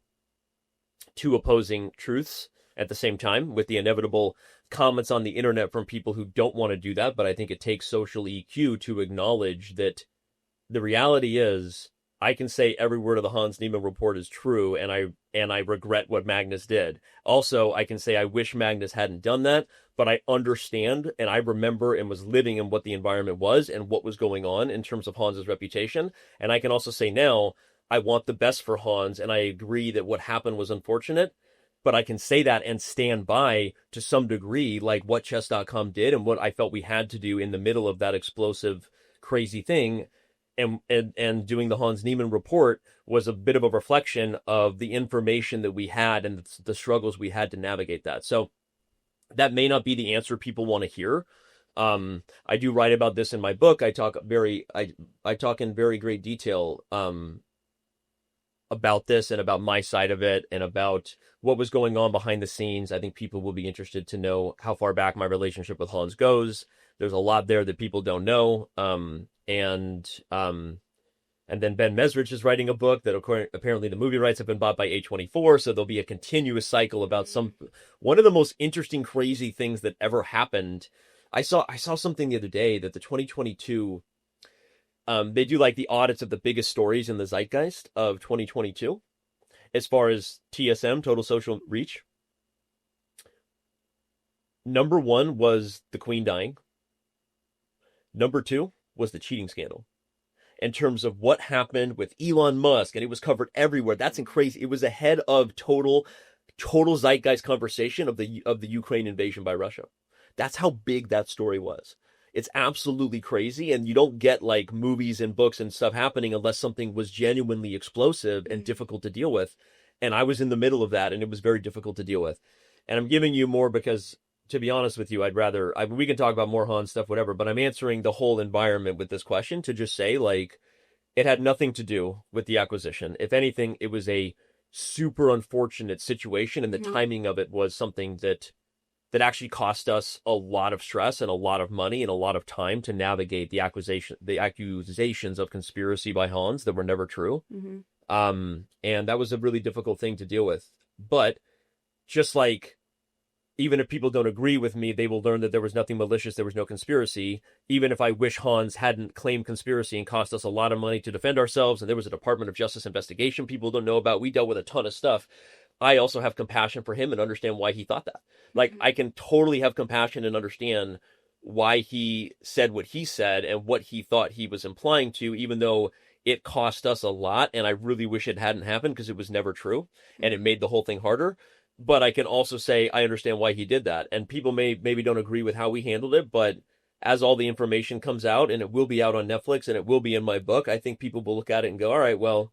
two opposing truths at the same time, with the inevitable comments on the internet from people who don't want to do that. But I think it takes social EQ to acknowledge that the reality is I can say every word of the Hans Niemann report is true, and I regret what Magnus did. Also, I can say I wish Magnus hadn't done that, but I understand and I remember and was living in what the environment was and what was going on in terms of Hans's reputation. And I can also say now, I want the best for Hans, and I agree that what happened was unfortunate, but I can say that and stand by to some degree, like what chess.com did and what I felt we had to do in the middle of that explosive, crazy thing. And doing the Hans Niemann report was a bit of a reflection of the information that we had and the struggles we had to navigate that. So that may not be the answer people want to hear. I do write about this in my book. I talk in very great detail about this and about my side of it and about what was going on behind the scenes. I think people will be interested to know how far back my relationship with Hans goes. There's a lot there that people don't know. And then Ben Mesrich is writing a book that apparently the movie rights have been bought by A24, so there'll be a continuous cycle about one of the most interesting, crazy things that ever happened. I saw something the other day that the 2022, they do like the audits of the biggest stories in the zeitgeist of 2022, as far as TSM, total social reach. Number 1 was the Queen dying. Number 2 was the cheating scandal. In terms of what happened with Elon Musk, and it was covered everywhere. That's crazy. It was ahead of total zeitgeist conversation of the Ukraine invasion by Russia. That's how big that story was. It's absolutely crazy, and you don't get like movies and books and stuff happening unless something was genuinely explosive and difficult to deal with. And I was in the middle of that, and it was very difficult to deal with. And I'm giving you more because, to be honest with you, we can talk about more Hans stuff, whatever, but I'm answering the whole environment with this question to just say, like, it had nothing to do with the acquisition. If anything, it was a super unfortunate situation, and the timing of it was something that actually cost us a lot of stress and a lot of money and a lot of time to navigate the accusations of conspiracy by Hans that were never true. And that was a really difficult thing to deal with. But just like, even if people don't agree with me, they will learn that there was nothing malicious, there was no conspiracy. Even if I wish Hans hadn't claimed conspiracy and cost us a lot of money to defend ourselves, and there was a Department of Justice investigation people don't know about, we dealt with a ton of stuff. I also have compassion for him and understand why he thought that. Like, I can totally have compassion and understand why he said what he said and what he thought he was implying to, even though it cost us a lot, and I really wish it hadn't happened because it was never true, and it made the whole thing harder. But I can also say I understand why he did that. And people maybe don't agree with how we handled it, but as all the information comes out, and it will be out on Netflix and it will be in my book, I think people will look at it and go, all right, well,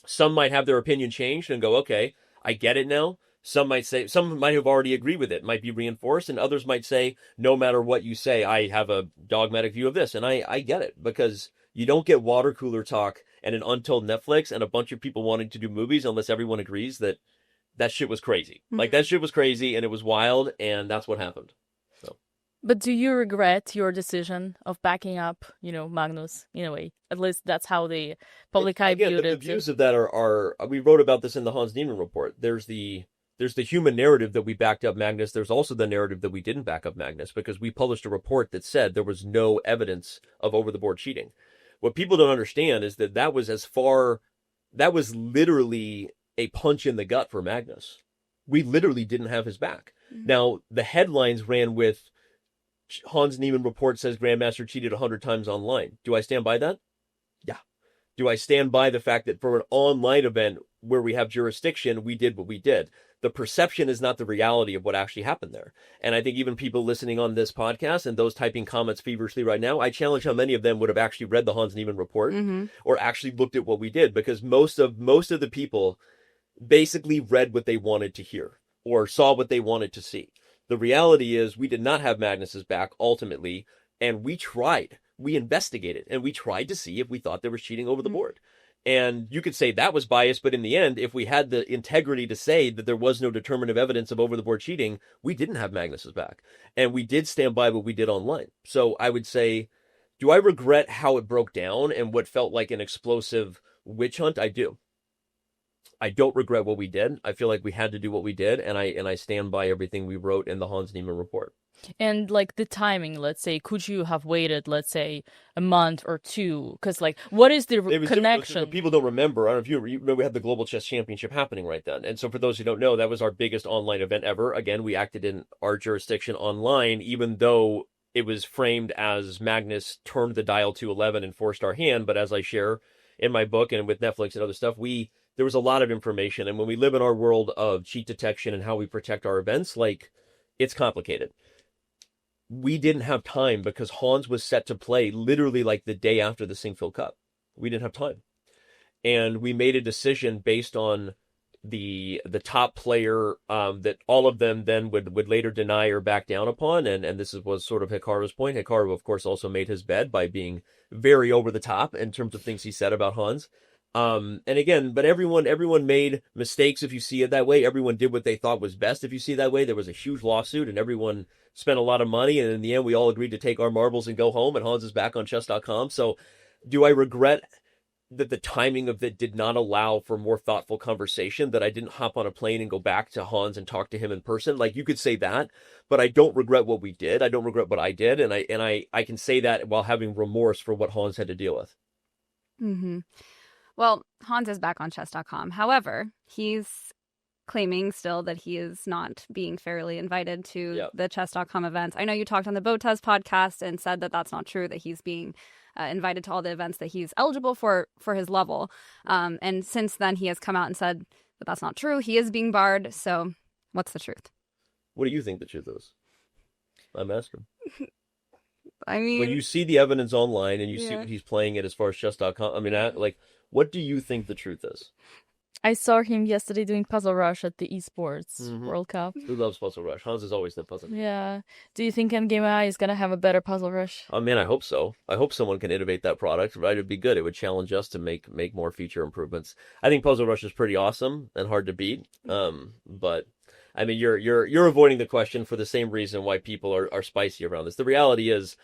some might have their opinion changed and go, okay, I get it now. Some might have already agreed with it, might be reinforced, and others might say, no matter what you say, I have a dogmatic view of this. And I get it, because you don't get water cooler talk and an untold Netflix and a bunch of people wanting to do movies unless everyone agrees that shit was crazy. Like, that shit was crazy, and it was wild, and that's what happened. So. But do you regret your decision of backing up, Magnus, in a way? At least that's how the public eye viewed it. The views of that are we wrote about this in the Hans Niemann report. There's the human narrative that we backed up Magnus. There's also the narrative that we didn't back up Magnus, because we published a report that said there was no evidence of over-the-board cheating. What people don't understand is that was literally a punch in the gut for Magnus. We literally didn't have his back. Now, the headlines ran with Hans Niemann report says Grandmaster cheated 100 times online. Do I stand by that? Yeah. Do I stand by the fact that for an online event where we have jurisdiction, we did what we did? The perception is not the reality of what actually happened there. And I think even people listening on this podcast and those typing comments feverishly right now, I challenge how many of them would have actually read the Hans Niemann report or actually looked at what we did, because most of the people basically read what they wanted to hear or saw what they wanted to see. The reality is we did not have Magnus's back ultimately, and we investigated, and we tried to see if we thought there was cheating over the board. And you could say that was biased, but in the end, if we had the integrity to say that there was no determinative evidence of over the board cheating, we didn't have Magnus's back, and we did stand by what we did online. So I would say, do I regret how it broke down and what felt like an explosive witch hunt? I do. I don't regret what we did. I feel like we had to do what we did, and I stand by everything we wrote in the Hans Niemann report. And like the timing, let's say, could you have waited, let's say, a month or two? Because like, what is the connection? People don't remember. I don't know if you remember, we had the Global Chess Championship happening right then. And so for those who don't know, that was our biggest online event ever. Again, we acted in our jurisdiction online, even though it was framed as Magnus turned the dial to 11 and forced our hand. But as I share in my book and with Netflix and other stuff, there was a lot of information. And when we live in our world of cheat detection and how we protect our events, like, it's complicated. We didn't have time because Hans was set to play literally like the day after the Singfield Cup. We didn't have time. And we made a decision based on the top player that all of them then would later deny or back down upon, and this was sort of Hikaru's point. Hikaru, of course, also made his bed by being very over the top in terms of things he said about Hans. And again, but everyone made mistakes if you see it that way. Everyone did what they thought was best if you see it that way. There was a huge lawsuit, and everyone spent a lot of money, and in the end, we all agreed to take our marbles and go home, and Hans is back on chess.com. So do I regret that the timing of it did not allow for more thoughtful conversation, that I didn't hop on a plane and go back to Hans and talk to him in person? Like, you could say that, but I don't regret what we did. I don't regret what I did. And I can say that while having remorse for what Hans had to deal with. Mm-hmm. Well, Hans is back on chess.com. However, he's claiming still that he is not being fairly invited to the chess.com events. I know you talked on the Botez podcast and said that that's not true, that he's being invited to all the events that he's eligible for his level. And since then, he has come out and said that that's not true. He is being barred. So what's the truth? What do you think the truth is? I'm asking. I mean, when you see the evidence online and you see what he's playing it as far as chess.com, I mean, like, what do you think the truth is? I saw him yesterday doing Puzzle Rush at the esports World Cup. Who loves Puzzle Rush? Hans is always the puzzle. Yeah. Do you think Endgame AI is going to have a better Puzzle Rush? Oh, man, I hope so. I hope someone can innovate that product. Right? It'd be good. It would challenge us to make more feature improvements. I think Puzzle Rush is pretty awesome and hard to beat. But I mean, you're avoiding the question for the same reason why people are spicy around this. The reality is,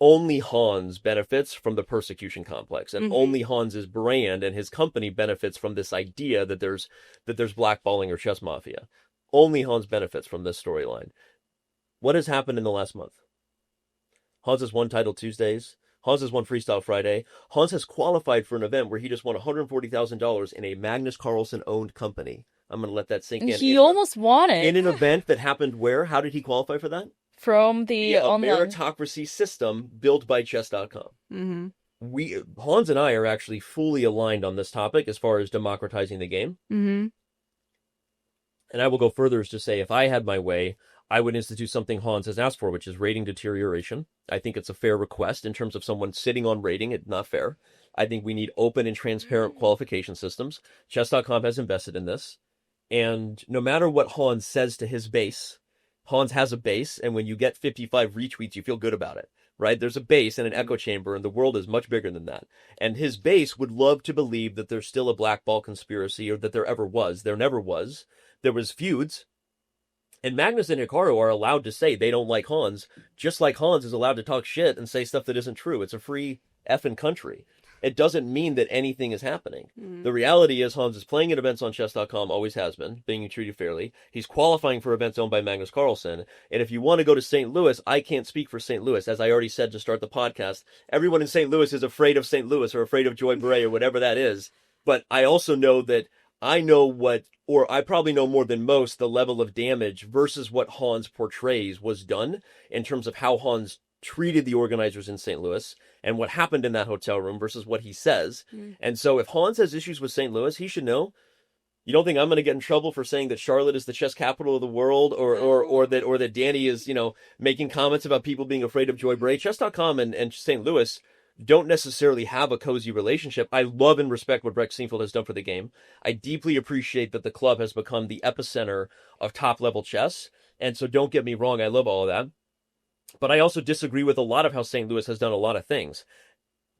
only Hans benefits from the persecution complex, and only Hans's brand and his company benefits from this idea that there's blackballing or chess mafia. Only Hans benefits from this storyline. What has happened in the last month? Hans has won Title Tuesdays. Hans has won Freestyle Friday. Hans has qualified for an event where he just won $140,000 in a Magnus Carlsen-owned company. I'm going to let that sink in. He almost won it. In an event that happened where? How did he qualify for that? From the meritocracy system built by chess.com. Hans and I are actually fully aligned on this topic as far as democratizing the game. And I will go further as to say, if I had my way, I would institute something Hans has asked for, which is rating deterioration. I think it's a fair request in terms of someone sitting on rating. It's not fair. I think we need open and transparent qualification systems. Chess.com has invested in this. And no matter what Hans says to his base, Hans has a base, and when you get 55 retweets, you feel good about it, right? There's a base and an echo chamber, and the world is much bigger than that. And his base would love to believe that there's still a blackball conspiracy, or that there ever was. There never was. There was feuds. And Magnus and Hikaru are allowed to say they don't like Hans, just like Hans is allowed to talk shit and say stuff that isn't true. It's a free effing country. It doesn't mean that anything is happening. The reality is Hans is playing at events on chess.com, always has been, being treated fairly. He's qualifying for events owned by Magnus Carlsen. And if you want to go to St. Louis, I can't speak for St. Louis. As I already said to start the podcast, everyone in St. Louis is afraid of St. Louis or afraid of Joy Beret or whatever that is. But I also know that I know what, or I probably know more than most, the level of damage versus what Hans portrays was done in terms of how Hans treated the organizers in St. Louis and what happened in that hotel room versus what he says. And so if Hans has issues with St. Louis, he should know. You don't think I'm going to get in trouble for saying that Charlotte is the chess capital of the world, or that Danny is, making comments about people being afraid of Joy Bray? Chess.com and St. Louis don't necessarily have a cozy relationship. I love and respect what Breck Steenfeld has done for the game. I deeply appreciate that the club has become the epicenter of top-level chess. And so don't get me wrong, I love all of that. But I also disagree with a lot of how St. Louis has done a lot of things.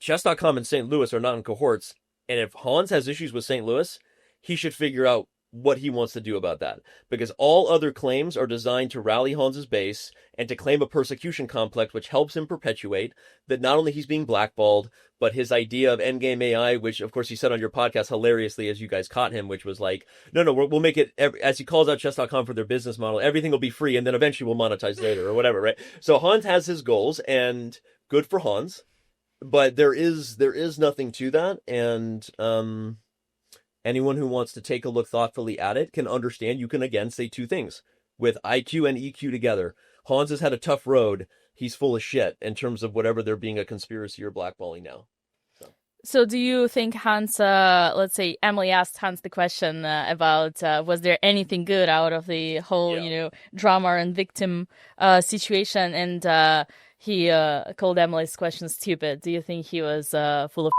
Chess.com and St. Louis are not in cohorts. And if Hans has issues with St. Louis, he should figure out what he wants to do about that. Because all other claims are designed to rally Hans's base and to claim a persecution complex, which helps him perpetuate that not only he's being blackballed, but his idea of endgame AI, which of course he said on your podcast hilariously as you guys caught him, which was like, no, we'll make it, as he calls out chess.com for their business model, everything will be free and then eventually we'll monetize later or whatever, right? So Hans has his goals, and good for Hans, but there is nothing to that. And anyone who wants to take a look thoughtfully at it can understand you can again say two things. With IQ and EQ together, Hans has had a tough road. He's full of shit in terms of whatever there being a conspiracy or blackballing now. So do you think Hans, let's say Emily asked Hans the question about was there anything good out of the whole, drama and victim situation, and he called Emily's question stupid. Do you think he was full of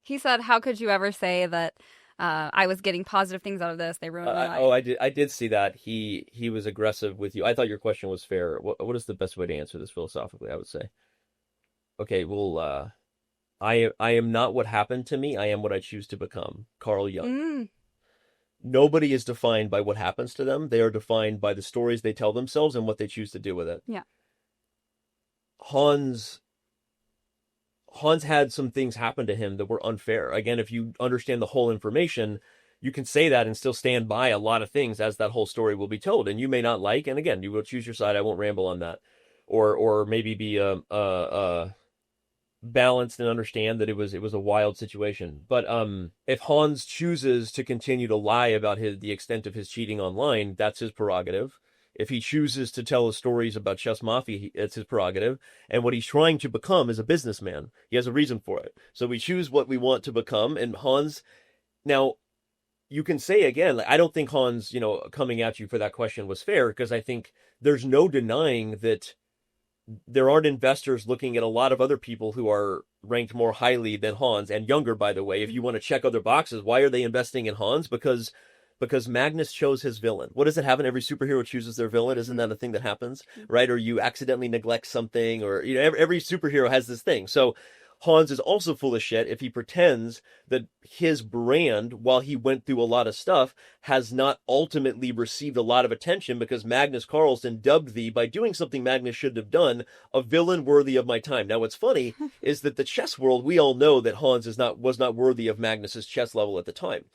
He said, how could you ever say that I was getting positive things out of this. They ruined my life. Oh, I did see that. He was aggressive with you. I thought your question was fair. What is the best way to answer this philosophically, I would say? Okay, well, I am not what happened to me. I am what I choose to become. Carl Jung. Nobody is defined by what happens to them. They are defined by the stories they tell themselves and what they choose to do with it. Yeah. Hans had some things happen to him that were unfair. Again, if you understand the whole information, you can say that and still stand by a lot of things as that whole story will be told. And you may not like, and again, you will choose your side. I won't ramble on that. Or maybe be balanced and understand that it was a wild situation. But if Hans chooses to continue to lie about the extent of his cheating online, that's his prerogative. If he chooses to tell his stories about Chess Mafia, it's his prerogative. And what he's trying to become is a businessman. He has a reason for it. So we choose what we want to become. And Hans, now, you can say again, I don't think Hans, coming at you for that question was fair, because I think there's no denying that there aren't investors looking at a lot of other people who are ranked more highly than Hans, and younger, by the way. If you want to check other boxes, why are they investing in Hans? Because Magnus chose his villain. What does it happen? Every superhero chooses their villain. Isn't that a thing that happens, right? Or you accidentally neglect something, or every superhero has this thing. So Hans is also full of shit if he pretends that his brand, while he went through a lot of stuff, has not ultimately received a lot of attention because Magnus Carlsen dubbed thee, by doing something Magnus shouldn't have done, a villain worthy of my time. Now, what's funny is that the chess world, we all know that Hans was not worthy of Magnus's chess level at the time.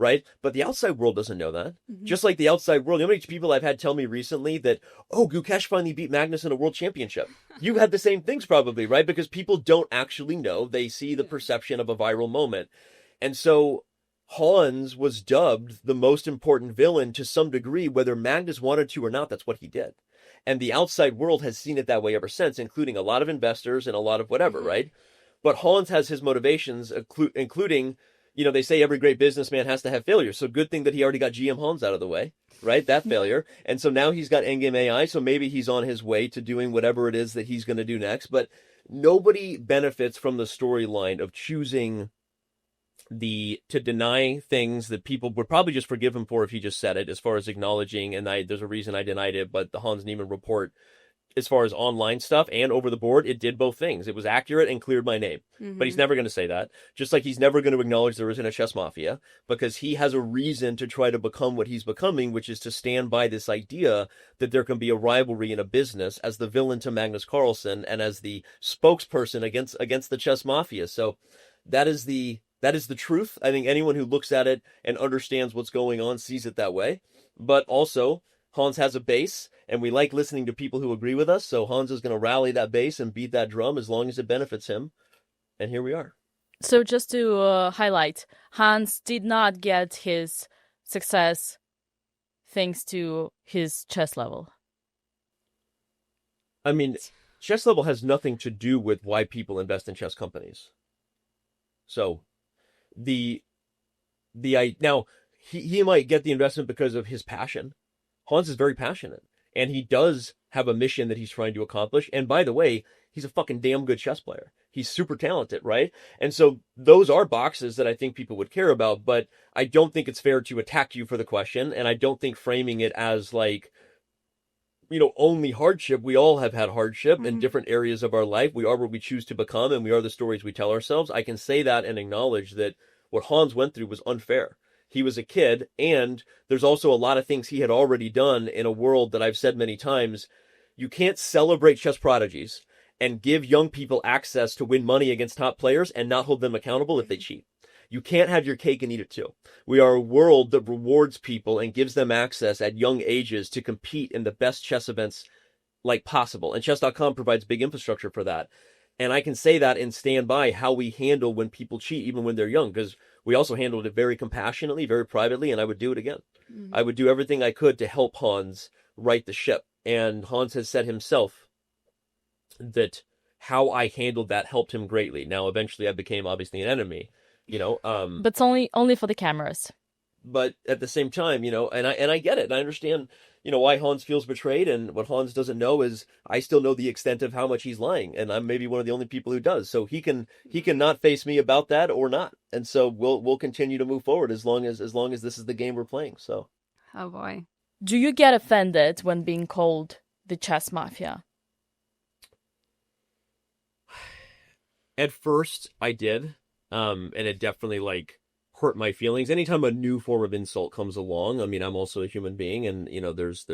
Right? But the outside world doesn't know that. Mm-hmm. Just like the outside world, how many people I've had tell me recently that, Gukesh finally beat Magnus in a world championship. You had the same things probably, right? Because people don't actually know. They see the perception of a viral moment. And so Hans was dubbed the most important villain to some degree, whether Magnus wanted to or not. That's what he did. And the outside world has seen it that way ever since, including a lot of investors and a lot of whatever, right? But Hans has his motivations, including, they say every great businessman has to have failure. So good thing that he already got GM Hans out of the way, right? That failure. And so now he's got Endgame AI. So maybe he's on his way to doing whatever it is that he's going to do next. But nobody benefits from the storyline of choosing to deny things that people would probably just forgive him for if he just said it, as far as acknowledging. And there's a reason I denied it, but the Hans Niemann report, as far as online stuff and over the board, it did both things. It was accurate and cleared my name. Mm-hmm. But he's never going to say that. Just like he's never going to acknowledge there isn't a chess mafia, because he has a reason to try to become what he's becoming, which is to stand by this idea that there can be a rivalry in a business as the villain to Magnus Carlsen and as the spokesperson against the chess mafia. So that is the truth. I think anyone who looks at it and understands what's going on sees it that way. But also, Hans has a base, and we like listening to people who agree with us, so Hans is going to rally that base and beat that drum as long as it benefits him. And here we are. So just to highlight, Hans did not get his success thanks to his chess level. I mean, chess level has nothing to do with why people invest in chess companies. So, now, he might get the investment because of his passion. Hans is very passionate, and he does have a mission that he's trying to accomplish. And by the way, he's a fucking damn good chess player. He's super talented, right? And so those are boxes that I think people would care about, but I don't think it's fair to attack you for the question, and I don't think framing it as like, only hardship. We all have had hardship in different areas of our life. We are what we choose to become, and we are the stories we tell ourselves. I can say that and acknowledge that what Hans went through was unfair. He was a kid, and there's also a lot of things he had already done in a world that I've said many times. You can't celebrate chess prodigies and give young people access to win money against top players and not hold them accountable if they cheat. You can't have your cake and eat it too. We are a world that rewards people and gives them access at young ages to compete in the best chess events like possible. And chess.com provides big infrastructure for that. And I can say that and stand by how we handle when people cheat, even when they're young, because we also handled it very compassionately, very privately, and I would do it again. Mm-hmm. I would do everything I could to help Hans right the ship. And Hans has said himself that how I handled that helped him greatly. Now, eventually I became obviously an enemy, But it's only for the cameras. but at the same time, and I get it. And I understand, why Hans feels betrayed. And what Hans doesn't know is I still know the extent of how much he's lying. And I'm maybe one of the only people who does. So he can not face me about that or not. And so we'll continue to move forward as long as this is the game we're playing. So. Oh boy. Do you get offended when being called the chess mafia? At first I did. And it definitely hurt my feelings. Anytime a new form of insult comes along, I mean, I'm also a human being, and there's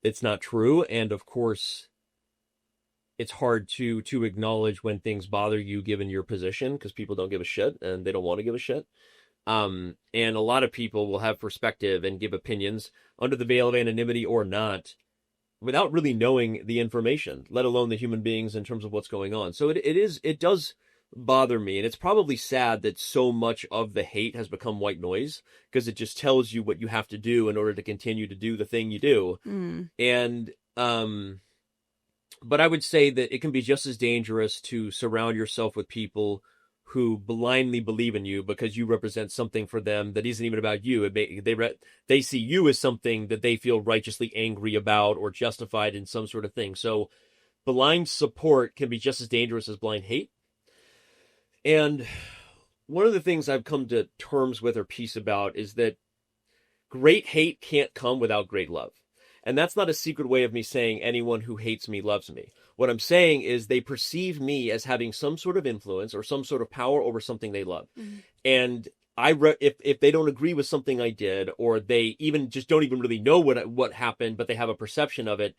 it's not true. And of course, it's hard to acknowledge when things bother you given your position, because people don't give a shit and they don't want to give a shit. And a lot of people will have perspective and give opinions under the veil of anonymity or not, without really knowing the information, let alone the human beings in terms of what's going on. So it does bother me, and it's probably sad that so much of the hate has become white noise, because it just tells you what you have to do in order to continue to do the thing you do. And but I would say that it can be just as dangerous to surround yourself with people who blindly believe in you because you represent something for them that isn't even about you. They see you as something that they feel righteously angry about or justified in some sort of thing. So blind support can be just as dangerous as blind hate. And one of the things I've come to terms with or peace about is that great hate can't come without great love. And that's not a secret way of me saying anyone who hates me loves me. What I'm saying is they perceive me as having some sort of influence or some sort of power over something they love. And if they don't agree with something I did, or they even just don't even really know what happened, but they have a perception of it,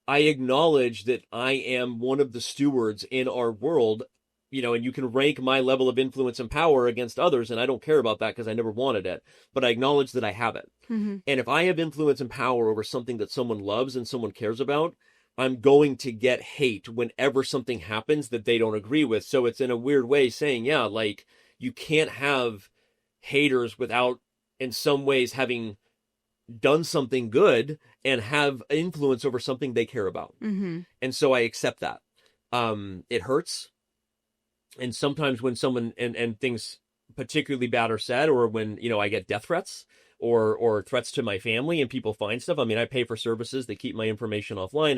I acknowledge that I am one of the stewards in our world, and you can rank my level of influence and power against others, and I don't care about that because I never wanted it, but I acknowledge that I have it. And if I have influence and power over something that someone loves and someone cares about, I'm going to get hate whenever something happens that they don't agree with. So it's in a weird way saying, you can't have haters without, in some ways, having done something good and have influence over something they care about. And so I accept that. It hurts. And sometimes when someone and things particularly bad are said, or when, I get death threats or threats to my family and people find stuff. I mean, I pay for services. They keep my information offline.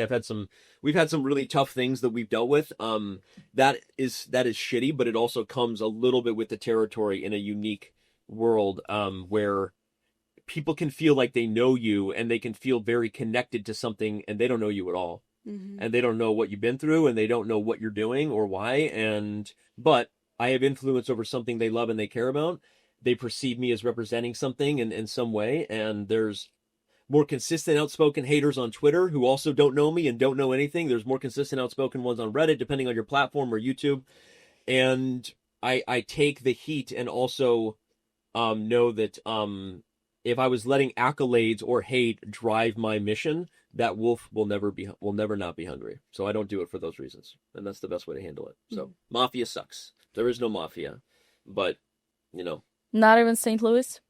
We've had some really tough things that we've dealt with. That is shitty, but it also comes a little bit with the territory in a unique world, where people can feel like they know you and they can feel very connected to something, and they don't know you at all. And they don't know what you've been through, and they don't know what you're doing or why. But I have influence over something they love and they care about. They perceive me as representing something in some way. And there's more consistent, outspoken haters on Twitter who also don't know me and don't know anything. There's more consistent, outspoken ones on Reddit, depending on your platform or YouTube. And I take the heat, and also know that if I was letting accolades or hate drive my mission, that wolf will never not be hungry. So I don't do it for those reasons. And that's the best way to handle it. So Mafia sucks. There is no Mafia. But, Not even St. Louis?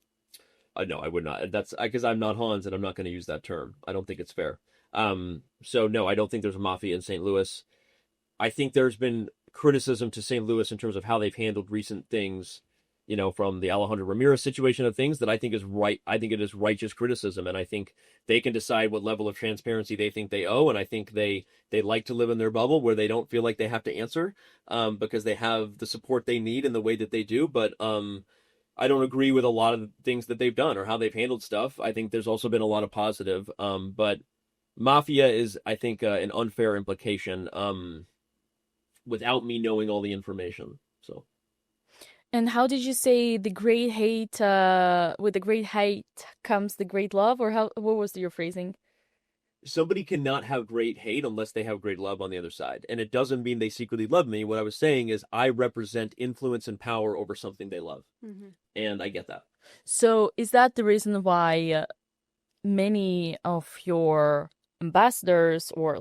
No, I would not. That's because I'm not Hans, and I'm not going to use that term. I don't think it's fair. So no, I don't think there's a Mafia in St. Louis. I think there's been criticism to St. Louis in terms of how they've handled recent things, from the Alejandro Ramirez situation of things, that I think is right. I think it is righteous criticism, and I think they can decide what level of transparency they think they owe, and I think they like to live in their bubble where they don't feel like they have to answer, because they have the support they need in the way that they do. But I don't agree with a lot of the things that they've done or how they've handled stuff. I think there's also been a lot of positive, but Mafia is, I think, an unfair implication, without me knowing all the information. So. And how did you say the great hate, with the great hate comes the great love, or what was your phrasing? Somebody cannot have great hate unless they have great love on the other side. And it doesn't mean they secretly love me. What I was saying is I represent influence and power over something they love. And I get that. So is that the reason why many of your ambassadors, or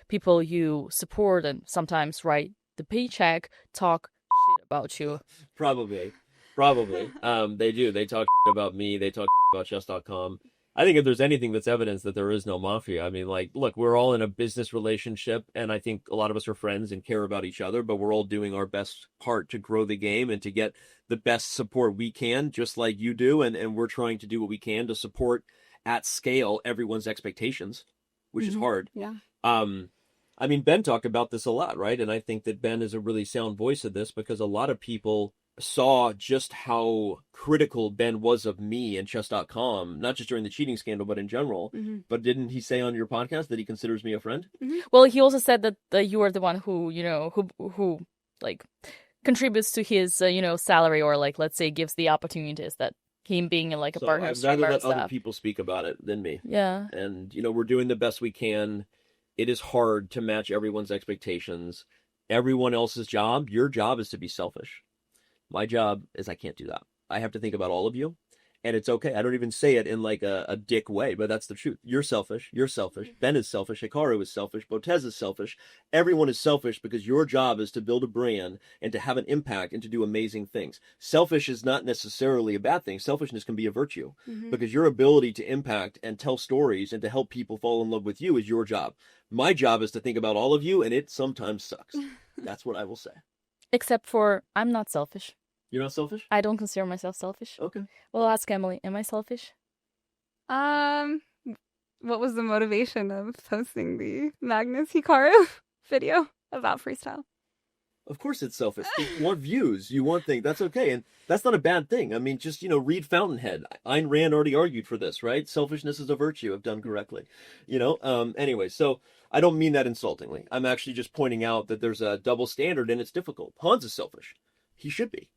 people you support and sometimes write the paycheck, talk shit about you? Probably. They do. They talk about me. They talk about chess.com. I think if there's anything that's evidence that there is no mafia, I mean, like, look, we're all in a business relationship, and I think a lot of us are friends and care about each other, but we're all doing our best part to grow the game and to get the best support we can, just like you do, and we're trying to do what we can to support at scale everyone's expectations, which is hard. Yeah. I mean, Ben talked about this a lot, right? And I think that Ben is a really sound voice of this because a lot of people saw just how critical Ben was of me and chess.com, not just during the cheating scandal, but in general. But didn't he say on your podcast that he considers me a friend? Well, he also said that you are the one who, who like contributes to his, salary, or like, let's say, gives the opportunities that him being like a So partner I'd streamer rather and let stuff. other people speak about it than me. Yeah. And, we're doing the best we can. It is hard to match everyone's expectations. Everyone else's job, your job is to be selfish. My job is I can't do that. I have to think about all of you, and it's okay. I don't even say it in like a dick way, but that's the truth. You're selfish. You're selfish. Ben is selfish. Hikaru is selfish. Botez is selfish. Everyone is selfish because your job is to build a brand and to have an impact and to do amazing things. Selfish is not necessarily a bad thing. Selfishness can be a virtue because your ability to impact and tell stories and to help people fall in love with you is your job. My job is to think about all of you, and it sometimes sucks. That's what I will say. Except for I'm not selfish. You're not selfish? I don't consider myself selfish. Okay. Well, ask Emily. Am I selfish? What was the motivation of posting the Magnus Hikaru video about freestyle? Of course it's selfish. You want views. You want things. That's okay. And that's not a bad thing. I mean, just, read Fountainhead. Ayn Rand already argued for this, right? Selfishness is a virtue if done correctly. Anyway, so I don't mean that insultingly. I'm actually just pointing out that there's a double standard and it's difficult. Hans is selfish. He should be.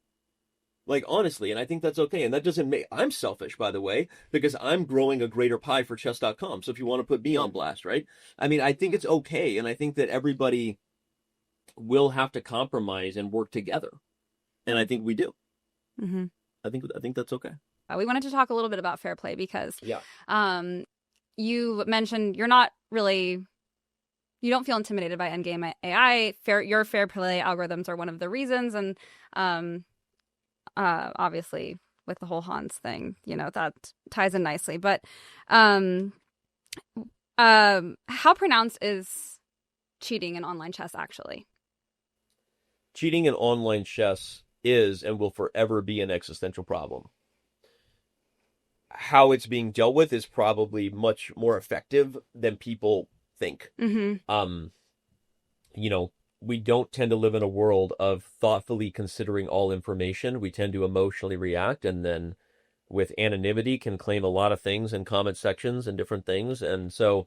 Like, honestly, and I think that's okay. And that doesn't make... I'm selfish, by the way, because I'm growing a greater pie for chess.com. So if you want to put me on blast, right? I mean, I think it's okay. And I think that everybody will have to compromise and work together. And I think we do. I think that's okay. We wanted to talk a little bit about fair play because you mentioned you're not really... You don't feel intimidated by endgame AI. Your fair play algorithms are one of the reasons. And... obviously with the whole Hans thing, that ties in nicely. But how pronounced is cheating in online chess actually? Cheating in online chess is and will forever be an existential problem. How it's being dealt with is probably much more effective than people think. We don't tend to live in a world of thoughtfully considering all information. We tend to emotionally react, and then with anonymity can claim a lot of things in comment sections and different things. And so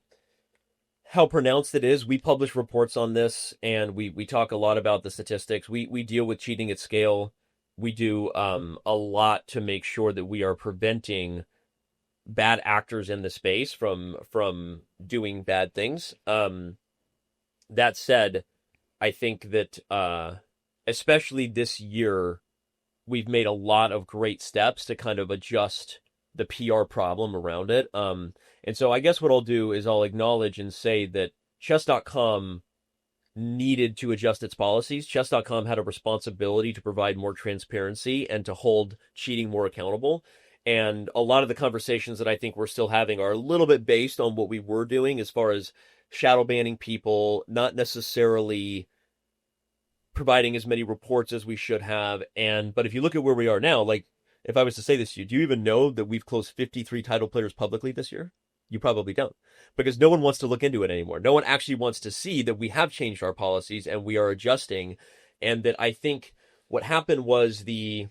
how pronounced it is, we publish reports on this, and we talk a lot about the statistics. We deal with cheating at scale. We do a lot to make sure that we are preventing bad actors in the space from doing bad things. That said, I think that especially this year, we've made a lot of great steps to kind of adjust the PR problem around it. And so I guess what I'll do is I'll acknowledge and say that chess.com needed to adjust its policies. Chess.com had a responsibility to provide more transparency and to hold cheating more accountable. And a lot of the conversations that I think we're still having are a little bit based on what we were doing as far as shadow banning people, not necessarily providing as many reports as we should have. But if you look at where we are now, like if I was to say this to you, do you even know that we've closed 53 title players publicly this year? You probably don't, because no one wants to look into it anymore. No one actually wants to see that we have changed our policies and we are adjusting. And that I think what happened was the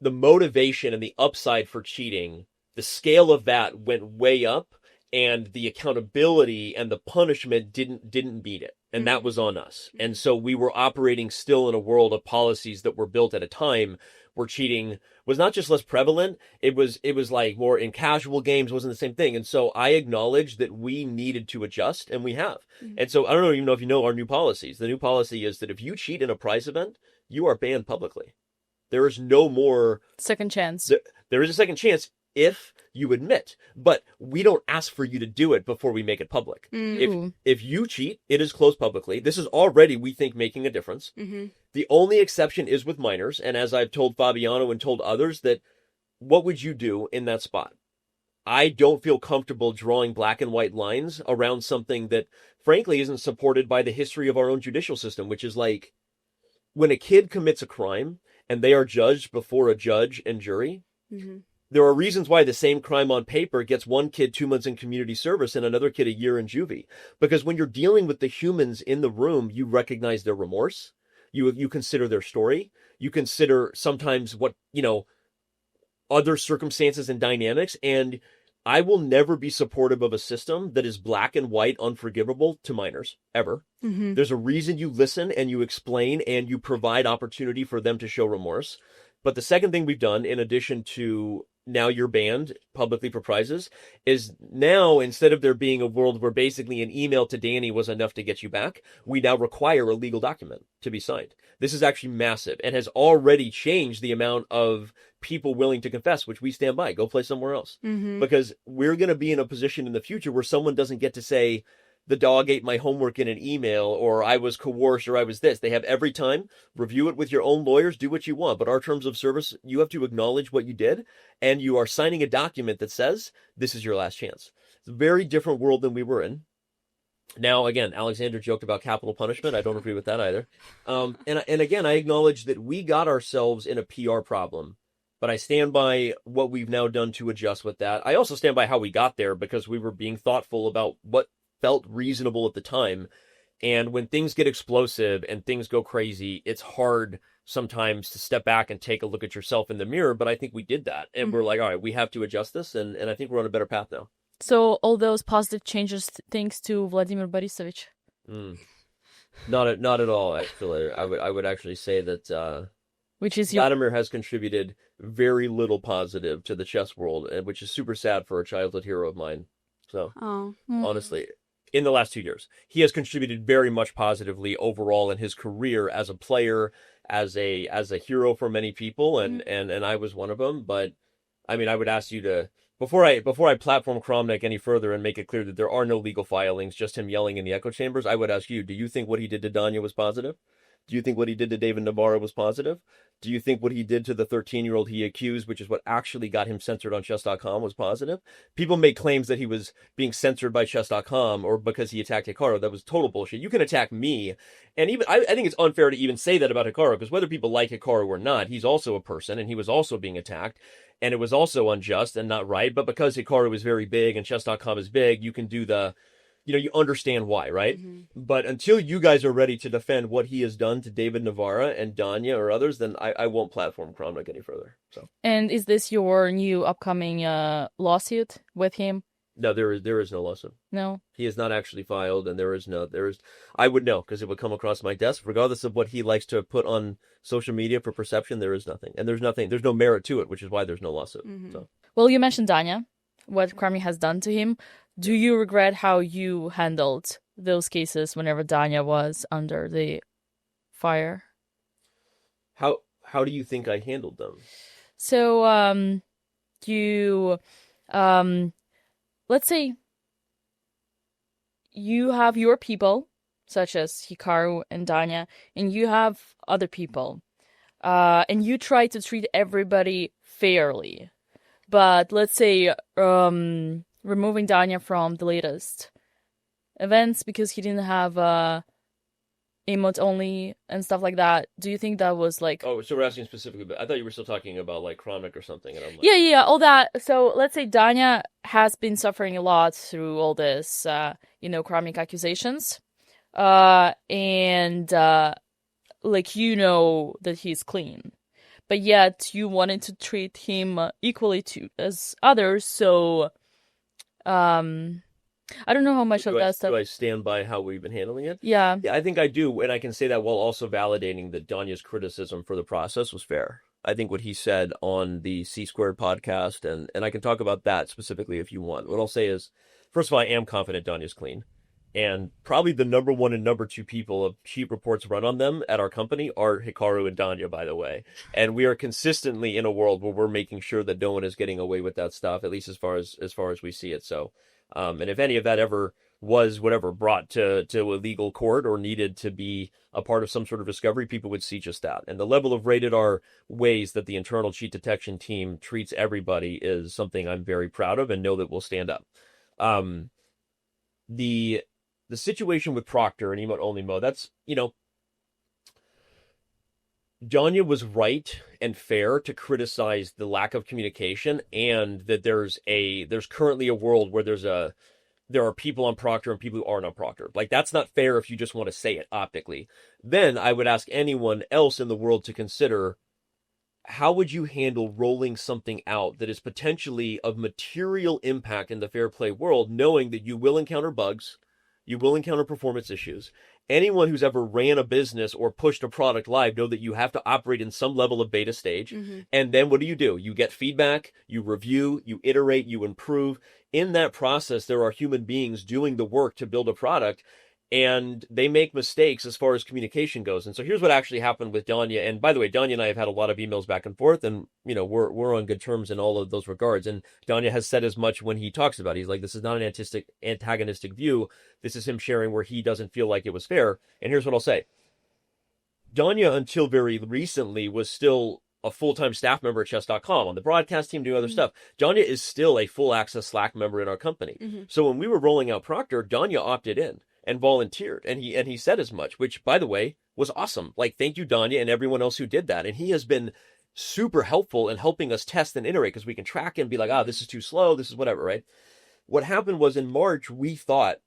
motivation and the upside for cheating, the scale of that went way up, and the accountability and the punishment didn't meet it. And that was on us. And so we were operating still in a world of policies that were built at a time where cheating was not just less prevalent, it was like more in casual games, wasn't the same thing. And so I acknowledge that we needed to adjust, and we have. And so I don't even know if you know our new policies. The new policy is that if you cheat in a prize event, you are banned publicly. There is no more second chance. There is a second chance if you admit, but we don't ask for you to do it before we make it public. If you cheat, it is closed publicly. This is already, we think, making a difference. The only exception is with minors, and as I've told Fabiano and told others, that what would you do in that spot? I don't feel comfortable drawing black and white lines around something that, frankly, isn't supported by the history of our own judicial system, which is like when a kid commits a crime and they are judged before a judge and jury, there are reasons why the same crime on paper gets one kid 2 months in community service and another kid a year in juvie. Because when you're dealing with the humans in the room, you recognize their remorse. You consider their story. You consider sometimes what, other circumstances and dynamics. And I will never be supportive of a system that is black and white unforgivable to minors, ever. There's a reason you listen and you explain and you provide opportunity for them to show remorse. But the second thing we've done, in addition to now you're banned publicly for prizes, is now instead of there being a world where basically an email to Danny was enough to get you back, we now require a legal document to be signed. This is actually massive and has already changed the amount of people willing to confess, which we stand by. Go play somewhere else. Because we're going to be in a position in the future where someone doesn't get to say, the dog ate my homework in an email, or I was coerced, or I was this. They have every time. Review it with your own lawyers. Do what you want. But our terms of service, you have to acknowledge what you did, and you are signing a document that says this is your last chance. It's a very different world than we were in. Now, again, Alexander joked about capital punishment. I don't agree with that either. And again, I acknowledge that we got ourselves in a PR problem. But I stand by what we've now done to adjust with that. I also stand by how we got there because we were being thoughtful about what felt reasonable at the time. And when things get explosive and things go crazy, it's hard sometimes to step back and take a look at yourself in the mirror. But I think we did that. And we're like, all right, we have to adjust this. And I think we're on a better path now. So all those positive changes thanks to Vladimir Borisovich? Not at all, actually. I would actually say that which is Vladimir has contributed very little positive to the chess world, which is super sad for a childhood hero of mine. So, honestly, in the last 2 years, he has contributed very much positively overall in his career as a player, as a hero for many people, and I was one of them. But I mean, I would ask you to before I platform Kramnik any further and make it clear that there are no legal filings, just him yelling in the echo chambers. I would ask you: do you think what he did to Danya was positive? Do you think what he did to David Navarro was positive? Do you think what he did to the 13-year-old he accused, which is what actually got him censored on chess.com, was positive? People make claims that he was being censored by chess.com or because he attacked Hikaru. That was total bullshit. You can attack me. And even I think it's unfair to even say that about Hikaru, because whether people like Hikaru or not, he's also a person and he was also being attacked. And it was also unjust and not right. But because Hikaru is very big and chess.com is big, you can do you understand why, right? But until you guys are ready to defend what he has done to David Navarra and Danya or others, then I won't platform Kramnik any further. So. And is this your new upcoming lawsuit with him? No, there is no lawsuit. No, he is not actually filed, and I would know because it would come across my desk, regardless of what he likes to put on social media for perception. There is nothing, and there's no merit to it, which is why there's no lawsuit. So. Well, you mentioned Danya, what Kramnik has done to him. Do you regret how you handled those cases whenever Danya was under the fire? How do you think I handled them? So, let's say you have your people, such as Hikaru and Danya, and you have other people, and you try to treat everybody fairly. But let's say, removing Danya from the latest events because he didn't have emote only and stuff like that. Do you think that was like... Oh, so we're asking specifically, but I thought you were still talking about like Kramnik or something. And I'm like... Yeah, all that. So let's say Danya has been suffering a lot through all this, Kramnik accusations. And that he's clean. But yet you wanted to treat him equally as others, so... I don't know how much of that stuff... Do I stand by how we've been handling it? Yeah, I think I do, and I can say that while also validating that Danya's criticism for the process was fair. I think what he said on the C-Squared podcast, and I can talk about that specifically if you want. What I'll say is, first of all, I am confident Danya's clean. And probably the number one and number two people of cheap reports run on them at our company are Hikaru and Danya, by the way. And we are consistently in a world where we're making sure that no one is getting away with that stuff, at least as far as we see it. So, and if any of that ever was whatever brought to a legal court or needed to be a part of some sort of discovery, people would see just that. And the level of rated R ways that the internal cheat detection team treats everybody is something I'm very proud of and know that will stand up. The situation with Proctor and emote only mode, that's, Danya was right and fair to criticize the lack of communication, and that there's currently a world where there are people on Proctor and people who aren't on Proctor. Like, that's not fair if you just want to say it optically. Then I would ask anyone else in the world to consider, how would you handle rolling something out that is potentially of material impact in the fair play world, knowing that you will encounter bugs, you will encounter performance issues. Anyone who's ever ran a business or pushed a product live know that you have to operate in some level of beta stage. Mm-hmm. And then what do? You get feedback, you review, you iterate, you improve. In that process, there are human beings doing the work to build a product, and they make mistakes as far as communication goes. And so here's what actually happened with Danya. And by the way, Danya and I have had a lot of emails back and forth, and we're on good terms in all of those regards. And Danya has said as much when he talks about it. He's like, this is not an antagonistic view. This is him sharing where he doesn't feel like it was fair. And here's what I'll say. Danya, until very recently, was still a full-time staff member at chess.com on the broadcast team, doing other stuff. Danya is still a full access Slack member in our company. Mm-hmm. So when we were rolling out Proctor, Danya opted in and volunteered, and he said as much, which, by the way, was awesome. Like, thank you, Danya, and everyone else who did that. And he has been super helpful in helping us test and iterate, because we can track and be like, this is too slow, this is whatever, right? What happened was, in March, we thought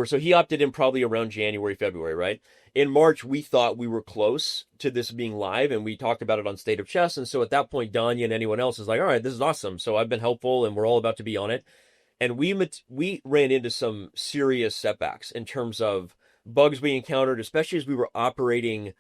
so he opted in probably around January, February, right? In March, we thought we were close to this being live, and we talked about it on State of Chess. And so at that point, Danya and anyone else is like, all right, this is awesome. So I've been helpful, and we're all about to be on it. And we ran into some serious setbacks in terms of bugs we encountered, especially as we were operating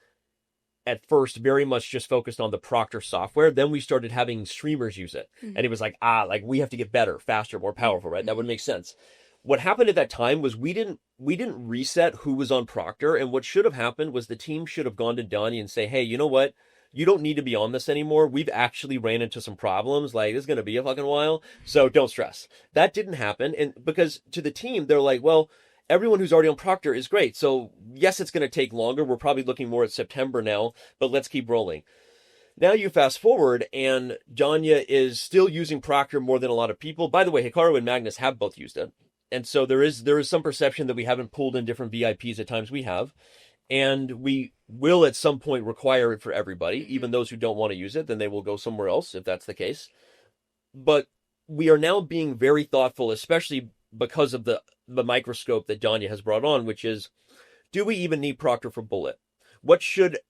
at first very much just focused on the Proctor software. Then we started having streamers use it. Mm-hmm. And it was like, we have to get better, faster, more powerful, right? Mm-hmm. That would make sense. What happened at that time was we didn't reset who was on Proctor. And what should have happened was the team should have gone to Danya and say, hey, you know what? You don't need to be on this anymore. We've actually ran into some problems. Like, this is going to be a fucking while. So don't stress. That didn't happen. And because to the team, they're like, well, everyone who's already on Proctor is great. So yes, it's going to take longer. We're probably looking more at September now, but let's keep rolling. Now you fast forward, and Danya is still using Proctor more than a lot of people. By the way, Hikaru and Magnus have both used it. And so there is some perception that we haven't pulled in different VIPs at times. We have. And we will at some point require it for everybody, even those who don't want to use it. Then they will go somewhere else if that's the case. But we are now being very thoughtful, especially because of the microscope that Danya has brought on, which is, do we even need Proctor for Bullet? What should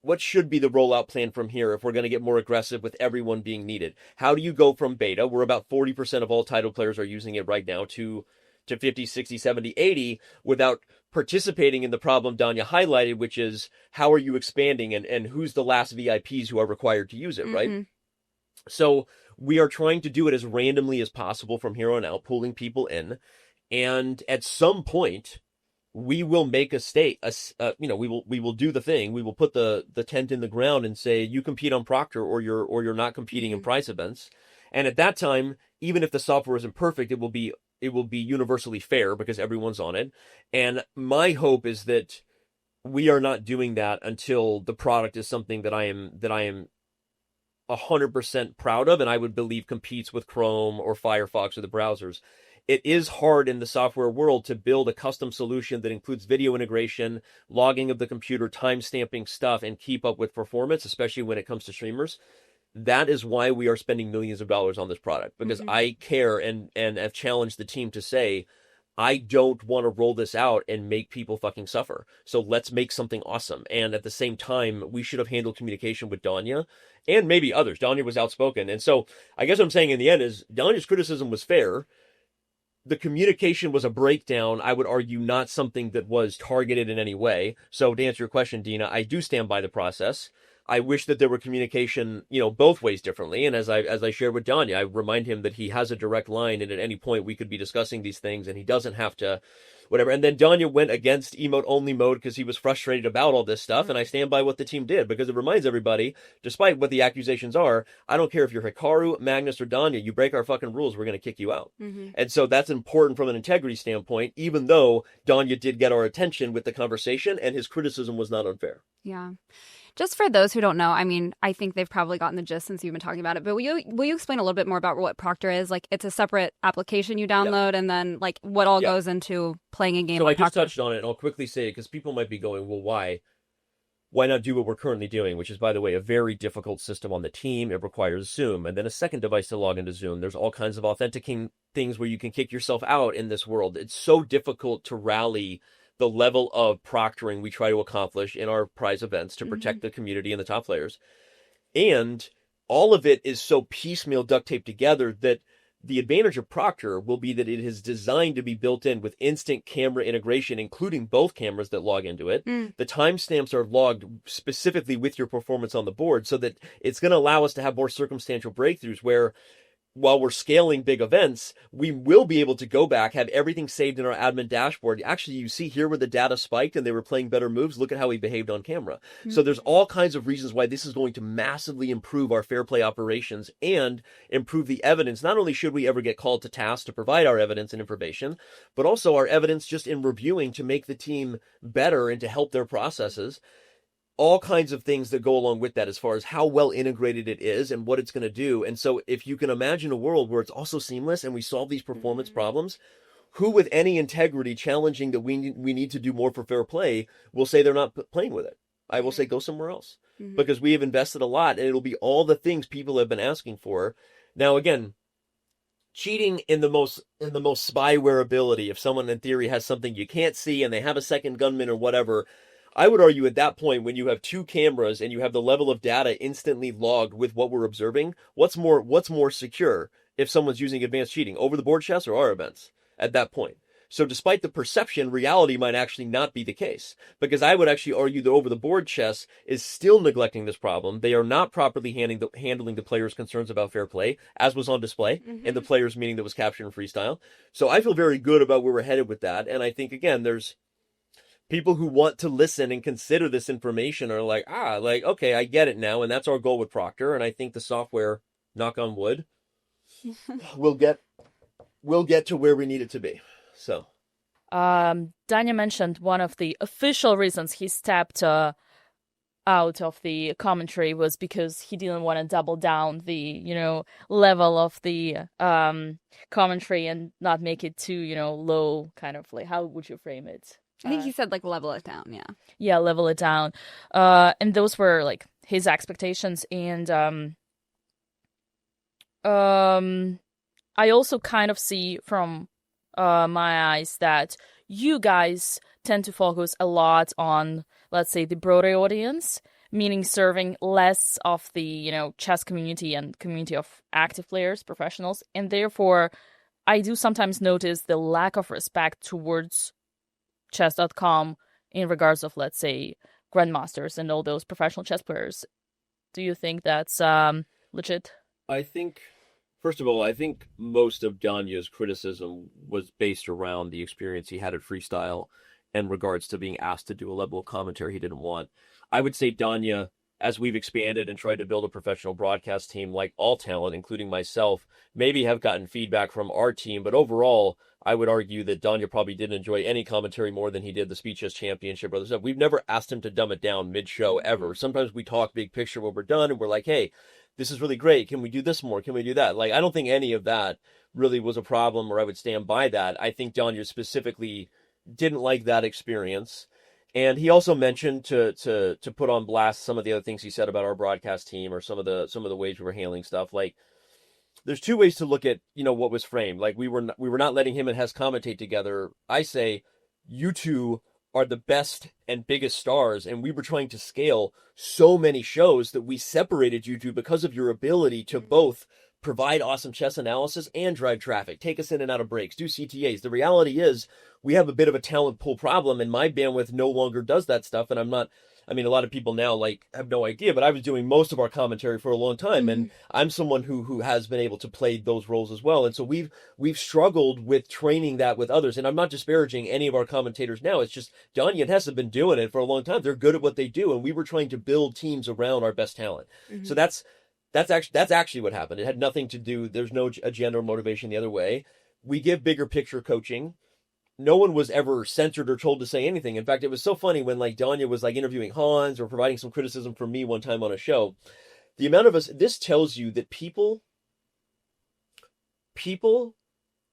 be the rollout plan from here if we're going to get more aggressive with everyone being needed? How do you go from beta, where about 40% of all title players are using it right now, to 50, 60, 70, 80 without participating in the problem Danya highlighted, which is, how are you expanding, and who's the last VIPs who are required to use it, right? Mm-hmm. So we are trying to do it as randomly as possible from here on out, pulling people in. And at some point, we will make we will do the thing. We will put the tent in the ground and say, you compete on Proctor, or you're not competing in prize events. And at that time, even if the software isn't perfect, it will be universally fair because everyone's on it. And my hope is that we are not doing that until the product is something that I am 100% proud of, and I would believe competes with Chrome or Firefox or the browsers. It is hard in the software world to build a custom solution that includes video integration, logging of the computer, time-stamping stuff, and keep up with performance, especially when it comes to streamers. That is why we are spending millions of dollars on this product, because I care and have challenged the team to say, I don't want to roll this out and make people fucking suffer. So let's make something awesome. And at the same time, we should have handled communication with Danya and maybe others. Danya was outspoken. And so I guess what I'm saying in the end is Danya's criticism was fair. The communication was a breakdown, I would argue, not something that was targeted in any way. So to answer your question, Dina, I do stand by the process. I wish that there were communication, both ways differently. And as I shared with Danya, I remind him that he has a direct line, and at any point we could be discussing these things, and he doesn't have to whatever. And then Danya went against emote only mode because he was frustrated about all this stuff. And I stand by what the team did, because it reminds everybody, despite what the accusations are, I don't care if you're Hikaru, Magnus, or Danya, you break our fucking rules, we're going to kick you out. And so that's important from an integrity standpoint, even though Danya did get our attention with the conversation and his criticism was not unfair. Yeah. Just for those who don't know, I mean, I think they've probably gotten the gist since you've been talking about it, but will you explain a little bit more about what Proctor is? Like, it's a separate application you download, and then, like, what all goes into playing a game So like I just Proctor? touched on it, and I'll quickly say it, because people might be going, well, why? Why not do what we're currently doing, which is, by the way, a very difficult system on the team. It requires Zoom, and then a second device to log into Zoom. There's all kinds of authenticating things where you can kick yourself out in this world. It's so difficult to rally the level of proctoring we try to accomplish in our prize events to protect the community and the top players. And all of it is so piecemeal duct taped together that the advantage of Proctor will be that it is designed to be built in with instant camera integration, including both cameras that log into it. The timestamps are logged specifically with your performance on the board, so that it's going to allow us to have more circumstantial breakthroughs where, while we're scaling big events, we will be able to go back, have everything saved in our admin dashboard. Actually, you see here where the data spiked and they were playing better moves. Look at how he behaved on camera. So there's all kinds of reasons why this is going to massively improve our fair play operations and improve the evidence. Not only should we ever get called to task to provide our evidence and information, but also our evidence just in reviewing to make the team better and to help their processes. All kinds of things that go along with that as far as how well integrated it is and what it's going to do. And so if you can imagine a world where it's also seamless and we solve these performance problems, who with any integrity challenging that we need to do more for fair play will say they're not playing with it? I will say go somewhere else, because we have invested a lot, and it'll be all the things people have been asking for. Now, again, cheating in the most spyware ability, if someone in theory has something you can't see and they have a second gunman or whatever, I would argue at that point, when you have two cameras and you have the level of data instantly logged with what we're observing, what's more secure if someone's using advanced cheating, over the board chess or our events at that point? So despite the perception, reality might actually not be the case, because I would actually argue that over the board chess is still neglecting this problem. They are not properly handling the players' concerns about fair play, as was on display in the players' meeting that was captured in Freestyle. So I feel very good about where we're headed with that. And I think, again, there's people who want to listen and consider this information are like, okay, I get it now. And that's our goal with Proctor. And I think the software, knock on wood, will get to where we need it to be. So, Danya mentioned one of the official reasons he stepped out of the commentary was because he didn't want to double down the, level of the commentary and not make it too, low, kind of like, how would you frame it? I think he said, like, level it down, yeah. Yeah, level it down. And those were, like, his expectations. And I also kind of see from my eyes that you guys tend to focus a lot on, let's say, the broader audience, meaning serving less of the, chess community and community of active players, professionals. And therefore, I do sometimes notice the lack of respect towards chess.com in regards of, let's say, grandmasters and all those professional chess players. Do you think that's legit? I think, first of all, I think most of Danya's criticism was based around the experience he had at Freestyle in regards to being asked to do a level of commentary he didn't want. I would say Danya, as we've expanded and tried to build a professional broadcast team, like all talent, including myself, maybe have gotten feedback from our team, but overall, I would argue that Danya probably didn't enjoy any commentary more than he did the Speed Chess Championship or other stuff. We've never asked him to dumb it down mid-show ever. Sometimes we talk big picture when we're done, and we're like, hey, this is really great. Can we do this more? Can we do that? Like, I don't think any of that really was a problem, or I would stand by that. I think Danya specifically didn't like that experience. And he also mentioned to put on blast some of the other things he said about our broadcast team, or some of the ways we were handling stuff. Like, there's two ways to look at, what was framed. Like, we were not letting him and Hess commentate together. I say, you two are the best and biggest stars, and we were trying to scale so many shows that we separated you two because of your ability to both provide awesome chess analysis and drive traffic, take us in and out of breaks, do CTAs. The reality is we have a bit of a talent pool problem, and my bandwidth no longer does that stuff, and I'm not I mean, a lot of people now like have no idea, but I was doing most of our commentary for a long time, and I'm someone who has been able to play those roles as well. And so we've struggled with training that with others. And I'm not disparaging any of our commentators now. It's just Danya and Hess have been doing it for a long time. They're good at what they do, and we were trying to build teams around our best talent. So that's actually what happened. It had nothing to do. There's no agenda or motivation the other way. We give bigger picture coaching. No one was ever censored or told to say anything. In fact, it was so funny when like Danya was like interviewing Hans or providing some criticism from me one time on a show. The amount of us, this tells you that people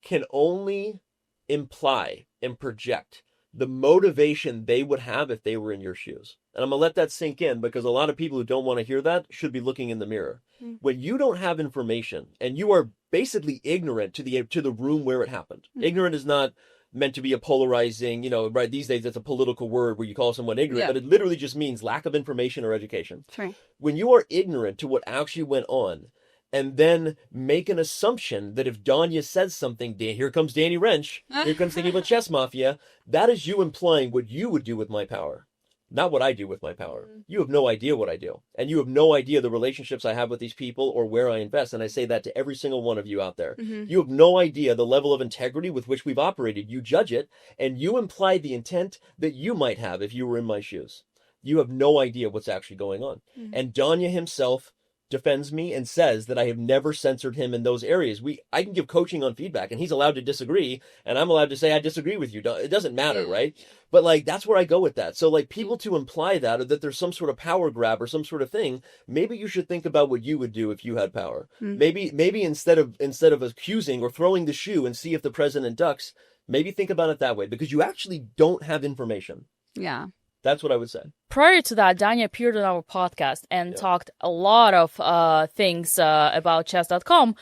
can only imply and project the motivation they would have if they were in your shoes. And I'm going to let that sink in, because a lot of people who don't want to hear that should be looking in the mirror. When you don't have information and you are basically ignorant to the room where it happened. Ignorant is not meant to be a polarizing, right? These days it's a political word where you call someone ignorant, but it literally just means lack of information or education. Right. When you are ignorant to what actually went on, and then make an assumption that if Danya says something, here comes Danny Rensch, here comes thinking about Chess Mafia, that is you implying what you would do with my power, not what I do with my power. You have no idea what I do. And you have no idea the relationships I have with these people or where I invest. And I say that to every single one of you out there. You have no idea the level of integrity with which we've operated. You judge it, and you imply the intent that you might have if you were in my shoes. You have no idea what's actually going on. And Danya himself defends me and says that I have never censored him in those areas. I can give coaching on feedback, and he's allowed to disagree, and I'm allowed to say I disagree with you. It doesn't matter, right? But like, that's where I go with that. So like, people to imply that, or that there's some sort of power grab or some sort of thing, maybe you should think about what you would do if you had power. Maybe instead of accusing or throwing the shoe and see if the president ducks, maybe think about it that way, because you actually don't have information. Yeah. That's what I would say. Prior to that, Danya appeared on our podcast and talked a lot of things about chess.com,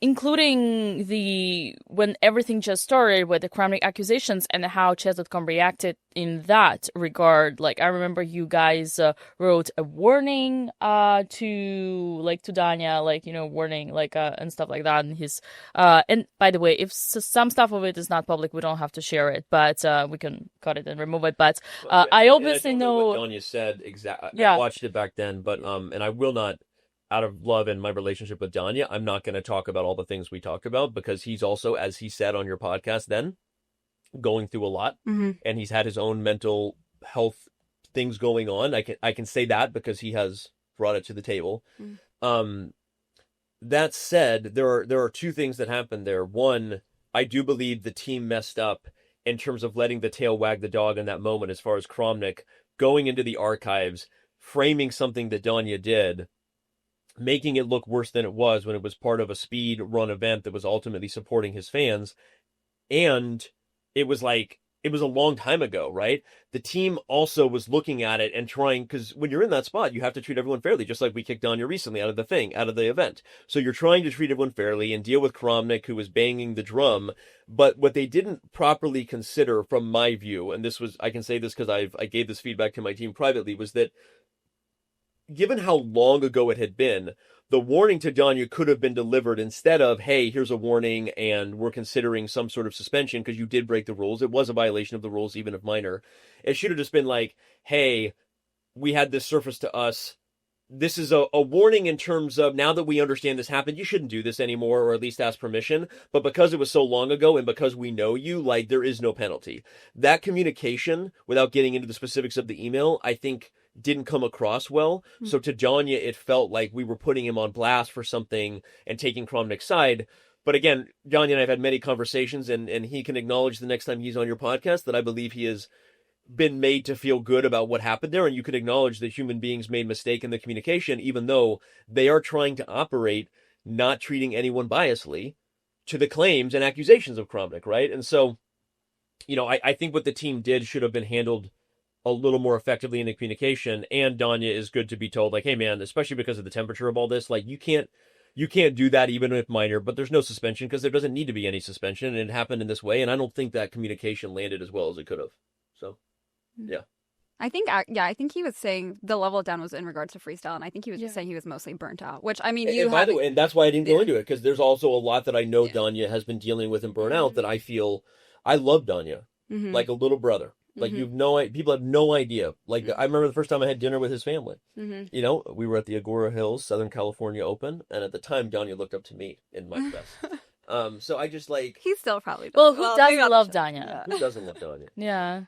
including when everything just started with the Kramnik accusations and how chess.com reacted in that regard. Like, I remember you guys wrote a warning to Danya, warning, and stuff like that. And and by the way, if some stuff of it is not public, we don't have to share it, but we can cut it and remove it. But I obviously know what Danya said exactly. I watched it back then, but and I will not, out of love and my relationship with Danya, I'm not going to talk about all the things we talked about, because he's also, as he said on your podcast then, going through a lot, and he's had his own mental health things going on. I can say that because he has brought it to the table. That said, there are two things that happened there. One, I do believe the team messed up in terms of letting the tail wag the dog in that moment, as far as Kramnik going into the archives, framing something that Danya did, making it look worse than it was when it was part of a speed run event that was ultimately supporting his fans. And it was a long time ago, right? The team also was looking at it and trying, because when you're in that spot, you have to treat everyone fairly, just like we kicked Danya recently out of the event. So you're trying to treat everyone fairly and deal with Kramnik, who was banging the drum. But what they didn't properly consider, from my view, and I can say this because I gave this feedback to my team privately, was that given how long ago it had been, the warning to Danya could have been delivered instead of, hey, here's a warning and we're considering some sort of suspension because you did break the rules. It was a violation of the rules, even if minor. It should have just been like, hey, we had this surface to us. This is a warning in terms of, now that we understand this happened, you shouldn't do this anymore, or at least ask permission. But because it was so long ago and because we know you, there is no penalty. That communication, without getting into the specifics of the email, I think didn't come across well. So to Danya, it felt like we were putting him on blast for something and taking Kramnik's side. But again, Danya and I have had many conversations, and he can acknowledge the next time he's on your podcast that I believe he has been made to feel good about what happened there. And you can acknowledge that human beings made mistake in the communication, even though they are trying to operate not treating anyone biasly to the claims and accusations of Kramnik, right? And so, I think what the team did should have been handled a little more effectively in the communication. And Danya is good to be told, hey man, especially because of the temperature of all this, you can't do that even if minor, but there's no suspension because there doesn't need to be any suspension, and it happened in this way. And I don't think that communication landed as well as it could have. So, yeah. I think he was saying the level down was in regards to Freestyle, and I think he was just saying he was mostly burnt out, which, I mean, by the way, and that's why I didn't go into it, because there's also a lot that I know Danya has been dealing with and burnt out that I feel, I love Danya like a little brother. Like people have no idea. Like I remember the first time I had dinner with his family. Mm-hmm. You know, we were at the Agora Hills Southern California Open, and at the time, Danya looked up to me in my best. So I just like He still probably does. Well, who maybe doesn't not love the show. Danya? Yeah. who doesn't love Danya? Yeah.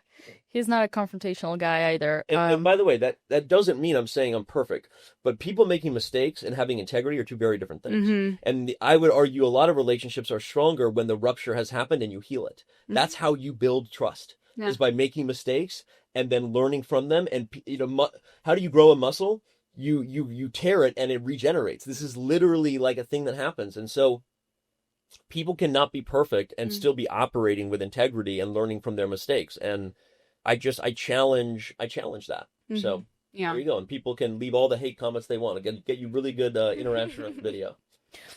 He's not a confrontational guy either. And by the way, that doesn't mean I'm saying I'm perfect, but people making mistakes and having integrity are two very different things. Mm-hmm. And I would argue a lot of relationships are stronger when the rupture has happened and you heal it. That's how you build trust, is by making mistakes and then learning from them. And how do you grow a muscle? You tear it and it regenerates. This is literally like a thing that happens. And so people cannot be perfect and still be operating with integrity and learning from their mistakes. And I challenge that. So there you go. And people can leave all the hate comments they want. Get you really good interaction on the video.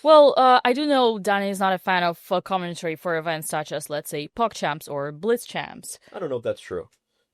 Well, I do know Danny is not a fan of commentary for events such as, let's say, PogChamps or Blitz Champs. I don't know if that's true.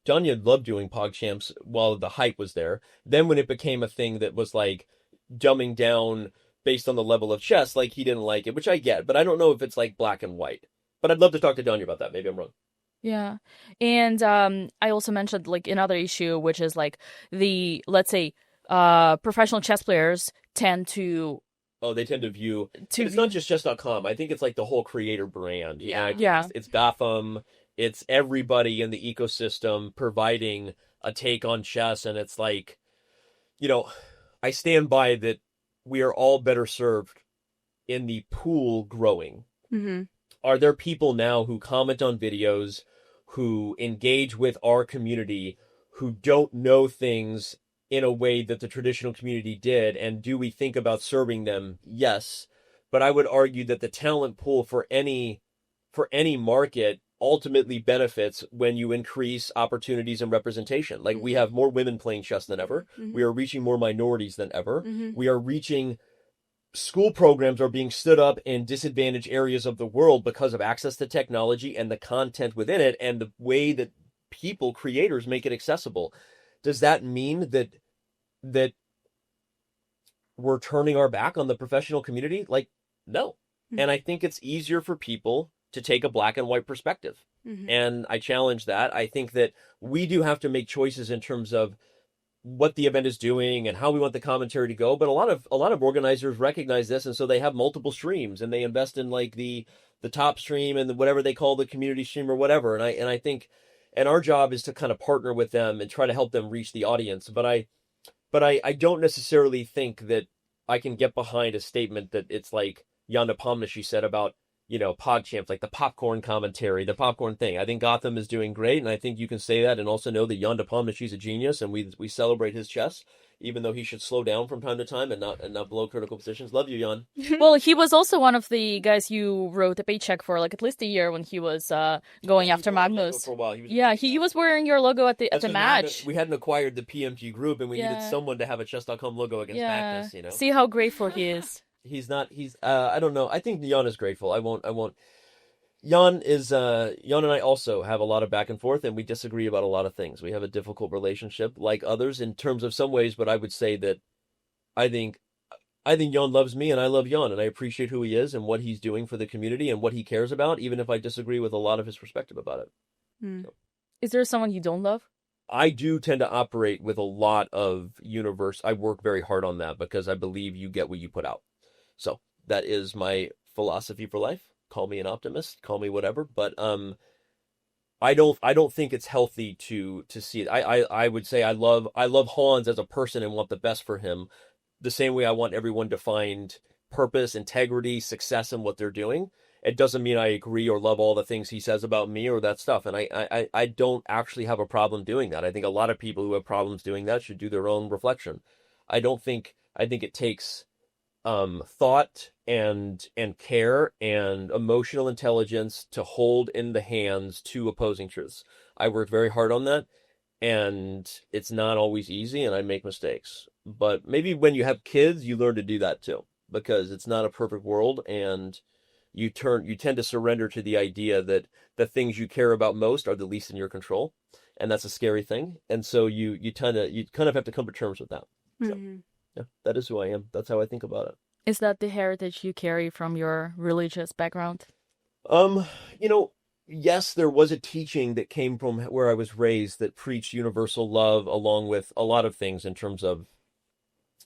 Danya loved doing PogChamps while the hype was there. Then when it became a thing that was like dumbing down based on the level of chess, like he didn't like it, which I get, but I don't know if it's like black and white. But I'd love to talk to Danya about that. Maybe I'm wrong. Yeah. And I also mentioned like another issue, which is like let's say, professional chess players tend to... Oh, they tend to view... It's not just chess.com. I think it's like the whole creator brand. Yeah. It's Gotham. It's everybody in the ecosystem providing a take on chess. And it's like, I stand by that we are all better served in the pool growing. Mm-hmm. Are there people now who comment on videos, who engage with our community, who don't know things in a way that the traditional community did? And do we think about serving them? Yes. But I would argue that the talent pool for any market ultimately benefits when you increase opportunities and representation. Like we have more women playing chess than ever. We are reaching more minorities than ever. We are reaching... School programs are being stood up in disadvantaged areas of the world because of access to technology and the content within it and the way that creators make it accessible. Does that mean that we're turning our back on the professional community? Like, no. And I think it's easier for people to take a black and white perspective. And I challenge that. I think that we do have to make choices in terms of what the event is doing and how we want the commentary to go. But a lot of organizers recognize this, and so they have multiple streams and they invest in like the top stream and whatever they call the community stream or whatever. And I think, and our job is to kind of partner with them and try to help them reach the audience. But I don't necessarily think that I can get behind a statement that it's like Jan Nepomniachtchi said about, PogChamps, like the popcorn commentary, the popcorn thing. I think Gotham is doing great, and I think you can say that and also know that Jan Nepomniachtchi's a genius, and we celebrate his chess, even though he should slow down from time to time and not blow critical positions. Love you, Jan. Well, he was also one of the guys you wrote a paycheck for, like at least a year when he was going after Magnus. For a while. He was wearing your logo at the match. We hadn't acquired the PMG group, and we needed someone to have a chess.com logo against Magnus. See how grateful he is. I don't know. I think Jan is grateful. I won't. Jan and I also have a lot of back and forth, and we disagree about a lot of things. We have a difficult relationship like others in terms of some ways, but I would say that I think Jan loves me and I love Jan, and I appreciate who he is and what he's doing for the community and what he cares about, even if I disagree with a lot of his perspective about it. So. Is there someone you don't love? I do tend to operate with a lot of universe. I work very hard on that because I believe you get what you put out. So that is my philosophy for life. Call me an optimist, call me whatever, but I don't think it's healthy to see it. I would say I love Hans as a person and want the best for him, the same way I want everyone to find purpose, integrity, success in what they're doing. It doesn't mean I agree or love all the things he says about me or that stuff, and I don't actually have a problem doing that. I think a lot of people who have problems doing that should do their own reflection. I think it takes thought and care and emotional intelligence to hold in the hands two opposing truths. I work very hard on that, and it's not always easy, and I make mistakes. But maybe when you have kids, you learn to do that too, because it's not a perfect world, and you tend to surrender to the idea that the things you care about most are the least in your control, and that's a scary thing. And so you kind of have to come to terms with that. So. Yeah, that is who I am. That's how I think about it. Is that the heritage you carry from your religious background? yes, there was a teaching that came from where I was raised that preached universal love, along with a lot of things in terms of,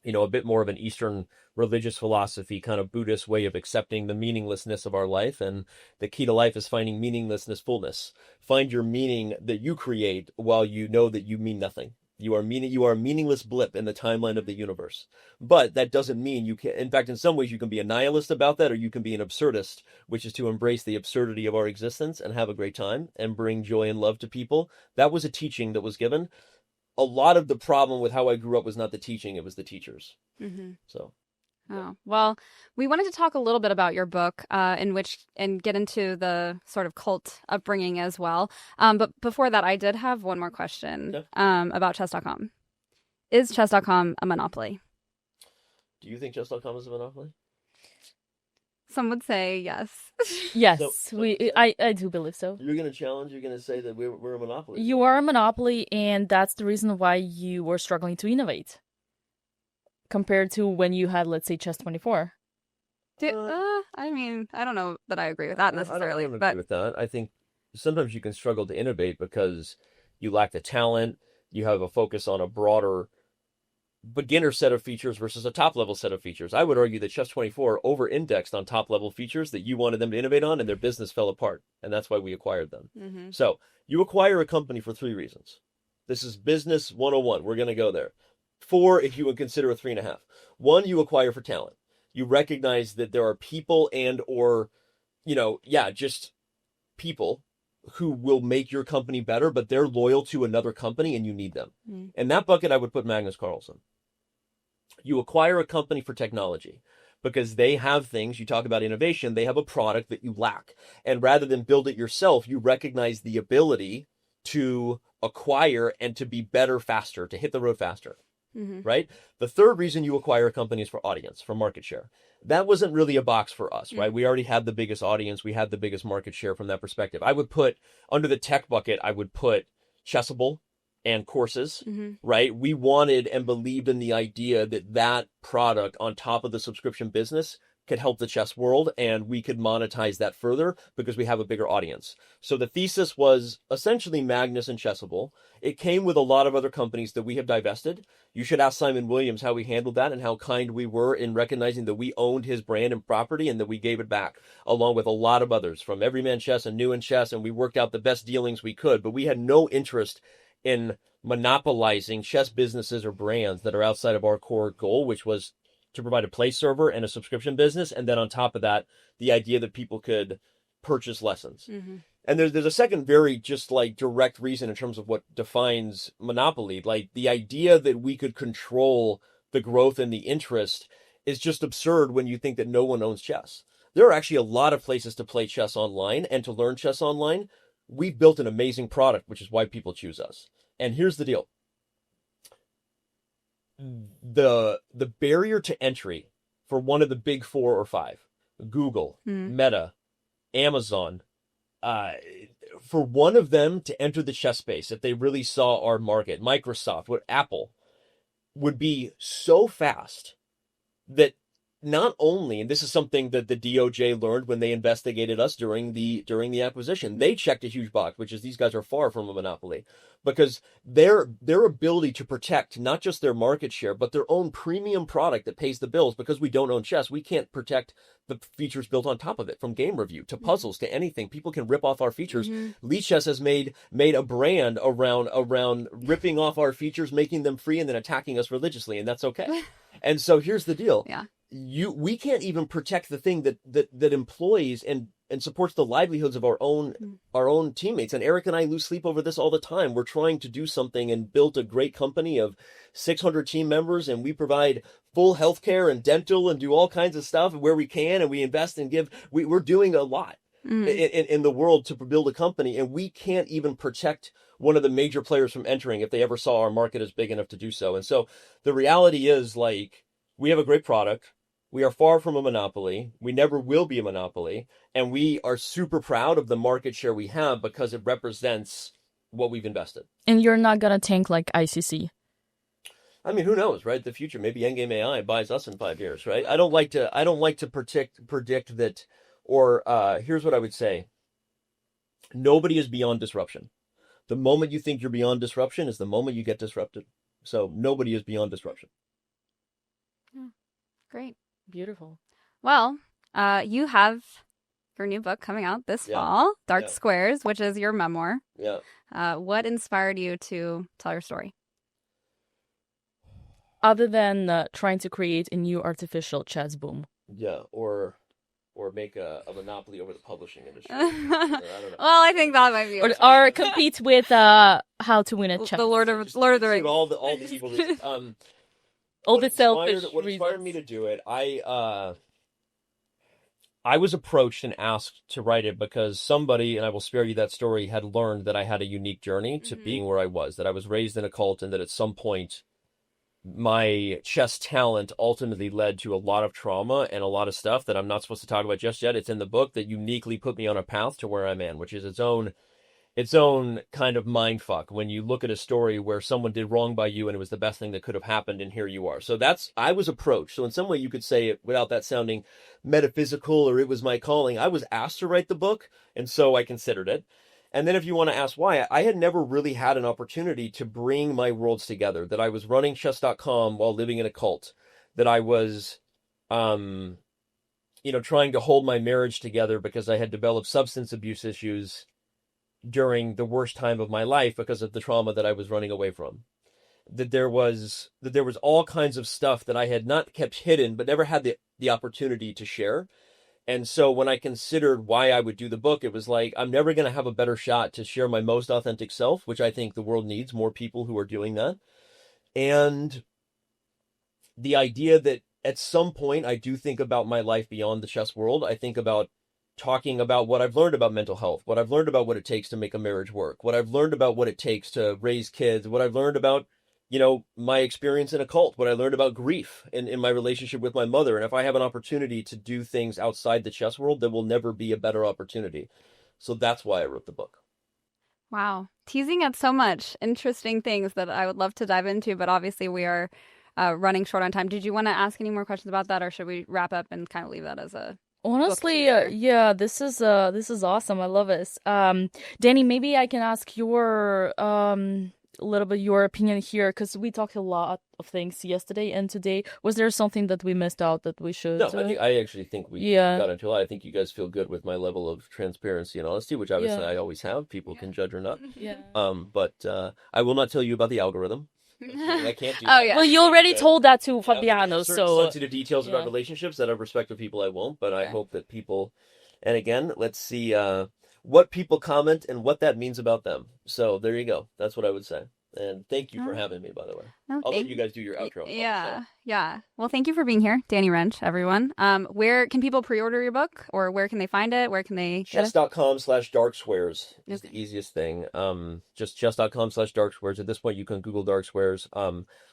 a bit more of an Eastern religious philosophy, kind of Buddhist way of accepting the meaninglessness of our life. And the key to life is finding meaninglessness, fullness. Find your meaning that you create while you know that you mean nothing. You are a meaningless blip in the timeline of the universe. But that doesn't mean you can, in fact, in some ways you can be a nihilist about that, or you can be an absurdist, which is to embrace the absurdity of our existence and have a great time and bring joy and love to people. That was a teaching that was given. A lot of the problem with how I grew up was not the teaching, it was the teachers. Mm-hmm. So. Oh, well, we wanted to talk a little bit about your book and get into the sort of cult upbringing as well. But before that, I did have one more question about chess.com. Is chess.com a monopoly? Do you think chess.com is a monopoly? Some would say yes. Yes, I do believe so. You're going to challenge, you're going to say that we're a monopoly. You are a monopoly, and that's the reason why you were struggling to innovate compared to when you had, let's say, Chess24. I mean, I don't know that I agree with that necessarily. I don't agree with that. I think sometimes you can struggle to innovate because you lack the talent, you have a focus on a broader beginner set of features versus a top-level set of features. I would argue that Chess24 over-indexed on top-level features that you wanted them to innovate on, and their business fell apart, and that's why we acquired them. Mm-hmm. So you acquire a company for 3 reasons. This is business 101. We're going to go there. 4, if you would consider a 3.5. 1, you acquire for talent. You recognize that there are people just people who will make your company better, but they're loyal to another company and you need them. Mm. In that bucket, I would put Magnus Carlsen. You acquire a company for technology because they have things, you talk about innovation, they have a product that you lack. And rather than build it yourself, you recognize the ability to acquire and to be better faster, to hit the road faster. Mm-hmm. Right? The third reason you acquire a company is for audience, for market share. That wasn't really a box for us, right? We already had the biggest audience. We had the biggest market share from that perspective. I would put, under the tech bucket, I would put Chessable and courses, right? We wanted and believed in the idea that that product on top of the subscription business could help the chess world, and we could monetize that further because we have a bigger audience. So the thesis was essentially Magnus and Chessable. It came with a lot of other companies that we have divested. You should ask Simon Williams how we handled that and how kind we were in recognizing that we owned his brand and property and that we gave it back, along with a lot of others from Everyman Chess and New in Chess, and we worked out the best dealings we could, but we had no interest in monopolizing chess businesses or brands that are outside of our core goal, which was to provide a play server and a subscription business. And then on top of that, the idea that people could purchase lessons. Mm-hmm. And there's a second very just like direct reason in terms of what defines monopoly. Like the idea that we could control the growth and the interest is just absurd when you think that no one owns chess. There are actually a lot of places to play chess online and to learn chess online. We've built an amazing product, which is why people choose us. And here's the deal. The barrier to entry for one of the big 4 or 5, Google, Meta, Amazon, for one of them to enter the chess space, if they really saw our market, Microsoft, Apple, would be so fast that not only, and this is something that the DOJ learned when they investigated us during the acquisition, they checked a huge box, which is these guys are far from a monopoly, because their ability to protect not just their market share, but their own premium product that pays the bills. Because we don't own chess, we can't protect the features built on top of it, from game review to puzzles to anything. People can rip off our features. Lee Chess has made a brand around ripping off our features, making them free, and then attacking us religiously, and that's okay. And so here's the deal. Yeah. We can't even protect the thing that employs and supports the livelihoods of our own teammates. And Eric and I lose sleep over this all the time. We're trying to do something and build a great company of 600 team members, and we provide full healthcare and dental and do all kinds of stuff where we can, and we invest and give. We're doing a lot in the world to build a company, and we can't even protect one of the major players from entering if they ever saw our market as big enough to do so. And so the reality is, like, we have a great product. We are far from a monopoly. We never will be a monopoly. And we are super proud of the market share we have because it represents what we've invested. And you're not going to tank like ICC. I mean, who knows, right? The future, maybe Endgame AI buys us in 5 years, right? I don't like to predict that, or here's what I would say. Nobody is beyond disruption. The moment you think you're beyond disruption is the moment you get disrupted. So nobody is beyond disruption. Yeah. Great. Beautiful. Well, you have your new book coming out this fall, Dark Squares, which is your memoir. Yeah. What inspired you to tell your story? Other than trying to create a new artificial chess boom. Yeah, or make a monopoly over the publishing industry. I don't know. Well, I think that might be. Or compete with How to Win at Chess. The Lord of the Rings. All the evil. All the selfish What inspired me to do it? I was approached and asked to write it because somebody, and I will spare you that story, had learned that I had a unique journey to being where I was. That I was raised in a cult, and that at some point my chess talent ultimately led to a lot of trauma and a lot of stuff that I'm not supposed to talk about just yet. It's in the book that uniquely put me on a path to where I'm in, which is its own kind of mind fuck when you look at a story where someone did wrong by you and it was the best thing that could have happened, and here you are. So I was approached. So in some way you could say it without that sounding metaphysical or it was my calling. I was asked to write the book, and so I considered it. And then if you want to ask why, I had never really had an opportunity to bring my worlds together, that I was running chess.com while living in a cult, that I was, trying to hold my marriage together because I had developed substance abuse issues during the worst time of my life because of the trauma that I was running away from. That there was all kinds of stuff that I had not kept hidden, but never had the opportunity to share. And so when I considered why I would do the book, it was like, I'm never going to have a better shot to share my most authentic self, which I think the world needs more people who are doing that. And the idea that at some point I do think about my life beyond the chess world. I think about talking about what I've learned about mental health, what I've learned about what it takes to make a marriage work, what I've learned about what it takes to raise kids, what I've learned about my experience in a cult, what I learned about grief in my relationship with my mother. And if I have an opportunity to do things outside the chess world, there will never be a better opportunity. So that's why I wrote the book. Wow. Teasing at so much interesting things that I would love to dive into, but obviously we are running short on time. Did you want to ask any more questions about that, or should we wrap up and kind of leave that as a Honestly, yeah, this is awesome. I love this. Danny, maybe I can ask your a little bit your opinion here, because we talked a lot of things yesterday and today. Was there something that we missed out that we should? No, I actually think we got into a lot. I think you guys feel good with my level of transparency and honesty, which obviously I always have. People can judge or not. Yeah. But I will not tell you about the algorithm. I can't do Oh, yeah. Well, you already told that to Fabiano, so sensitive details about relationships that I respect with people I won't, but I hope that people, and again, let's see what people comment and what that means about them. So there you go. That's what I would say. And thank you for having me, by the way. No, I'll let you guys do your outro. Yeah. Well, thank you for being here, Danny Rensch, everyone. Where can people pre-order your book, or where can they find it? Where can they Chess.com/darksquares is the easiest thing. Just chess.com/darksquares. At this point, you can Google Dark Squares.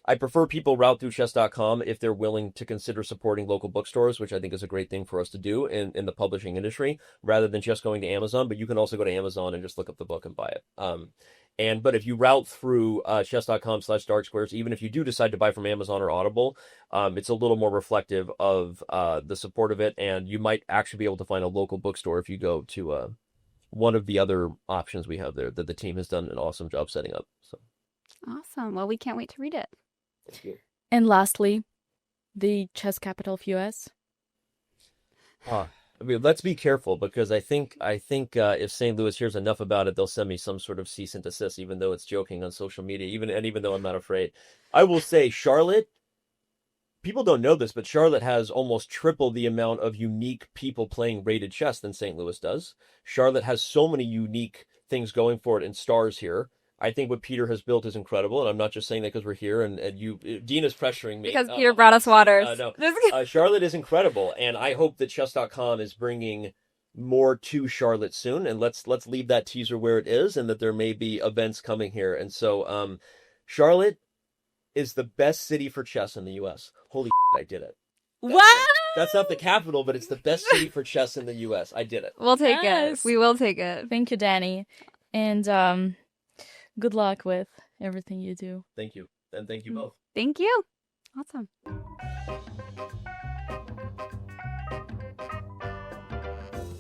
I prefer people route through chess.com if they're willing to consider supporting local bookstores, which I think is a great thing for us to do in the publishing industry, rather than just going to Amazon. But you can also go to Amazon and just look up the book and buy it. But if you route through chess.com/darksquares, even if you do decide to buy from Amazon or Audible, it's a little more reflective of the support of it, and you might actually be able to find a local bookstore if you go to one of the other options we have there that the team has done an awesome job setting up. So awesome. Well, we can't wait to read it. Thank you. And lastly, the chess capital of US. I mean, let's be careful, because I think if St. Louis hears enough about it, they'll send me some sort of cease and desist, even though it's joking on social media, even though I'm not afraid. I will say Charlotte, people don't know this, but Charlotte has almost triple the amount of unique people playing rated chess than St. Louis does. Charlotte has so many unique things going for it and stars here. I think what Peter has built is incredible, and I'm not just saying that because we're here and Dina's pressuring me. Because Peter brought us waters. No. Charlotte is incredible, and I hope that chess.com is bringing more to Charlotte soon, and let's leave that teaser where it is, and that there may be events coming here. And so Charlotte is the best city for chess in the U.S. Holy shit, I did it. What? That's not the capital, but it's the best city for chess in the U.S. I did it. We'll take it. We will take it. Thank you, Danny. And good luck with everything you do. Thank you. And thank you both. Thank you. Awesome.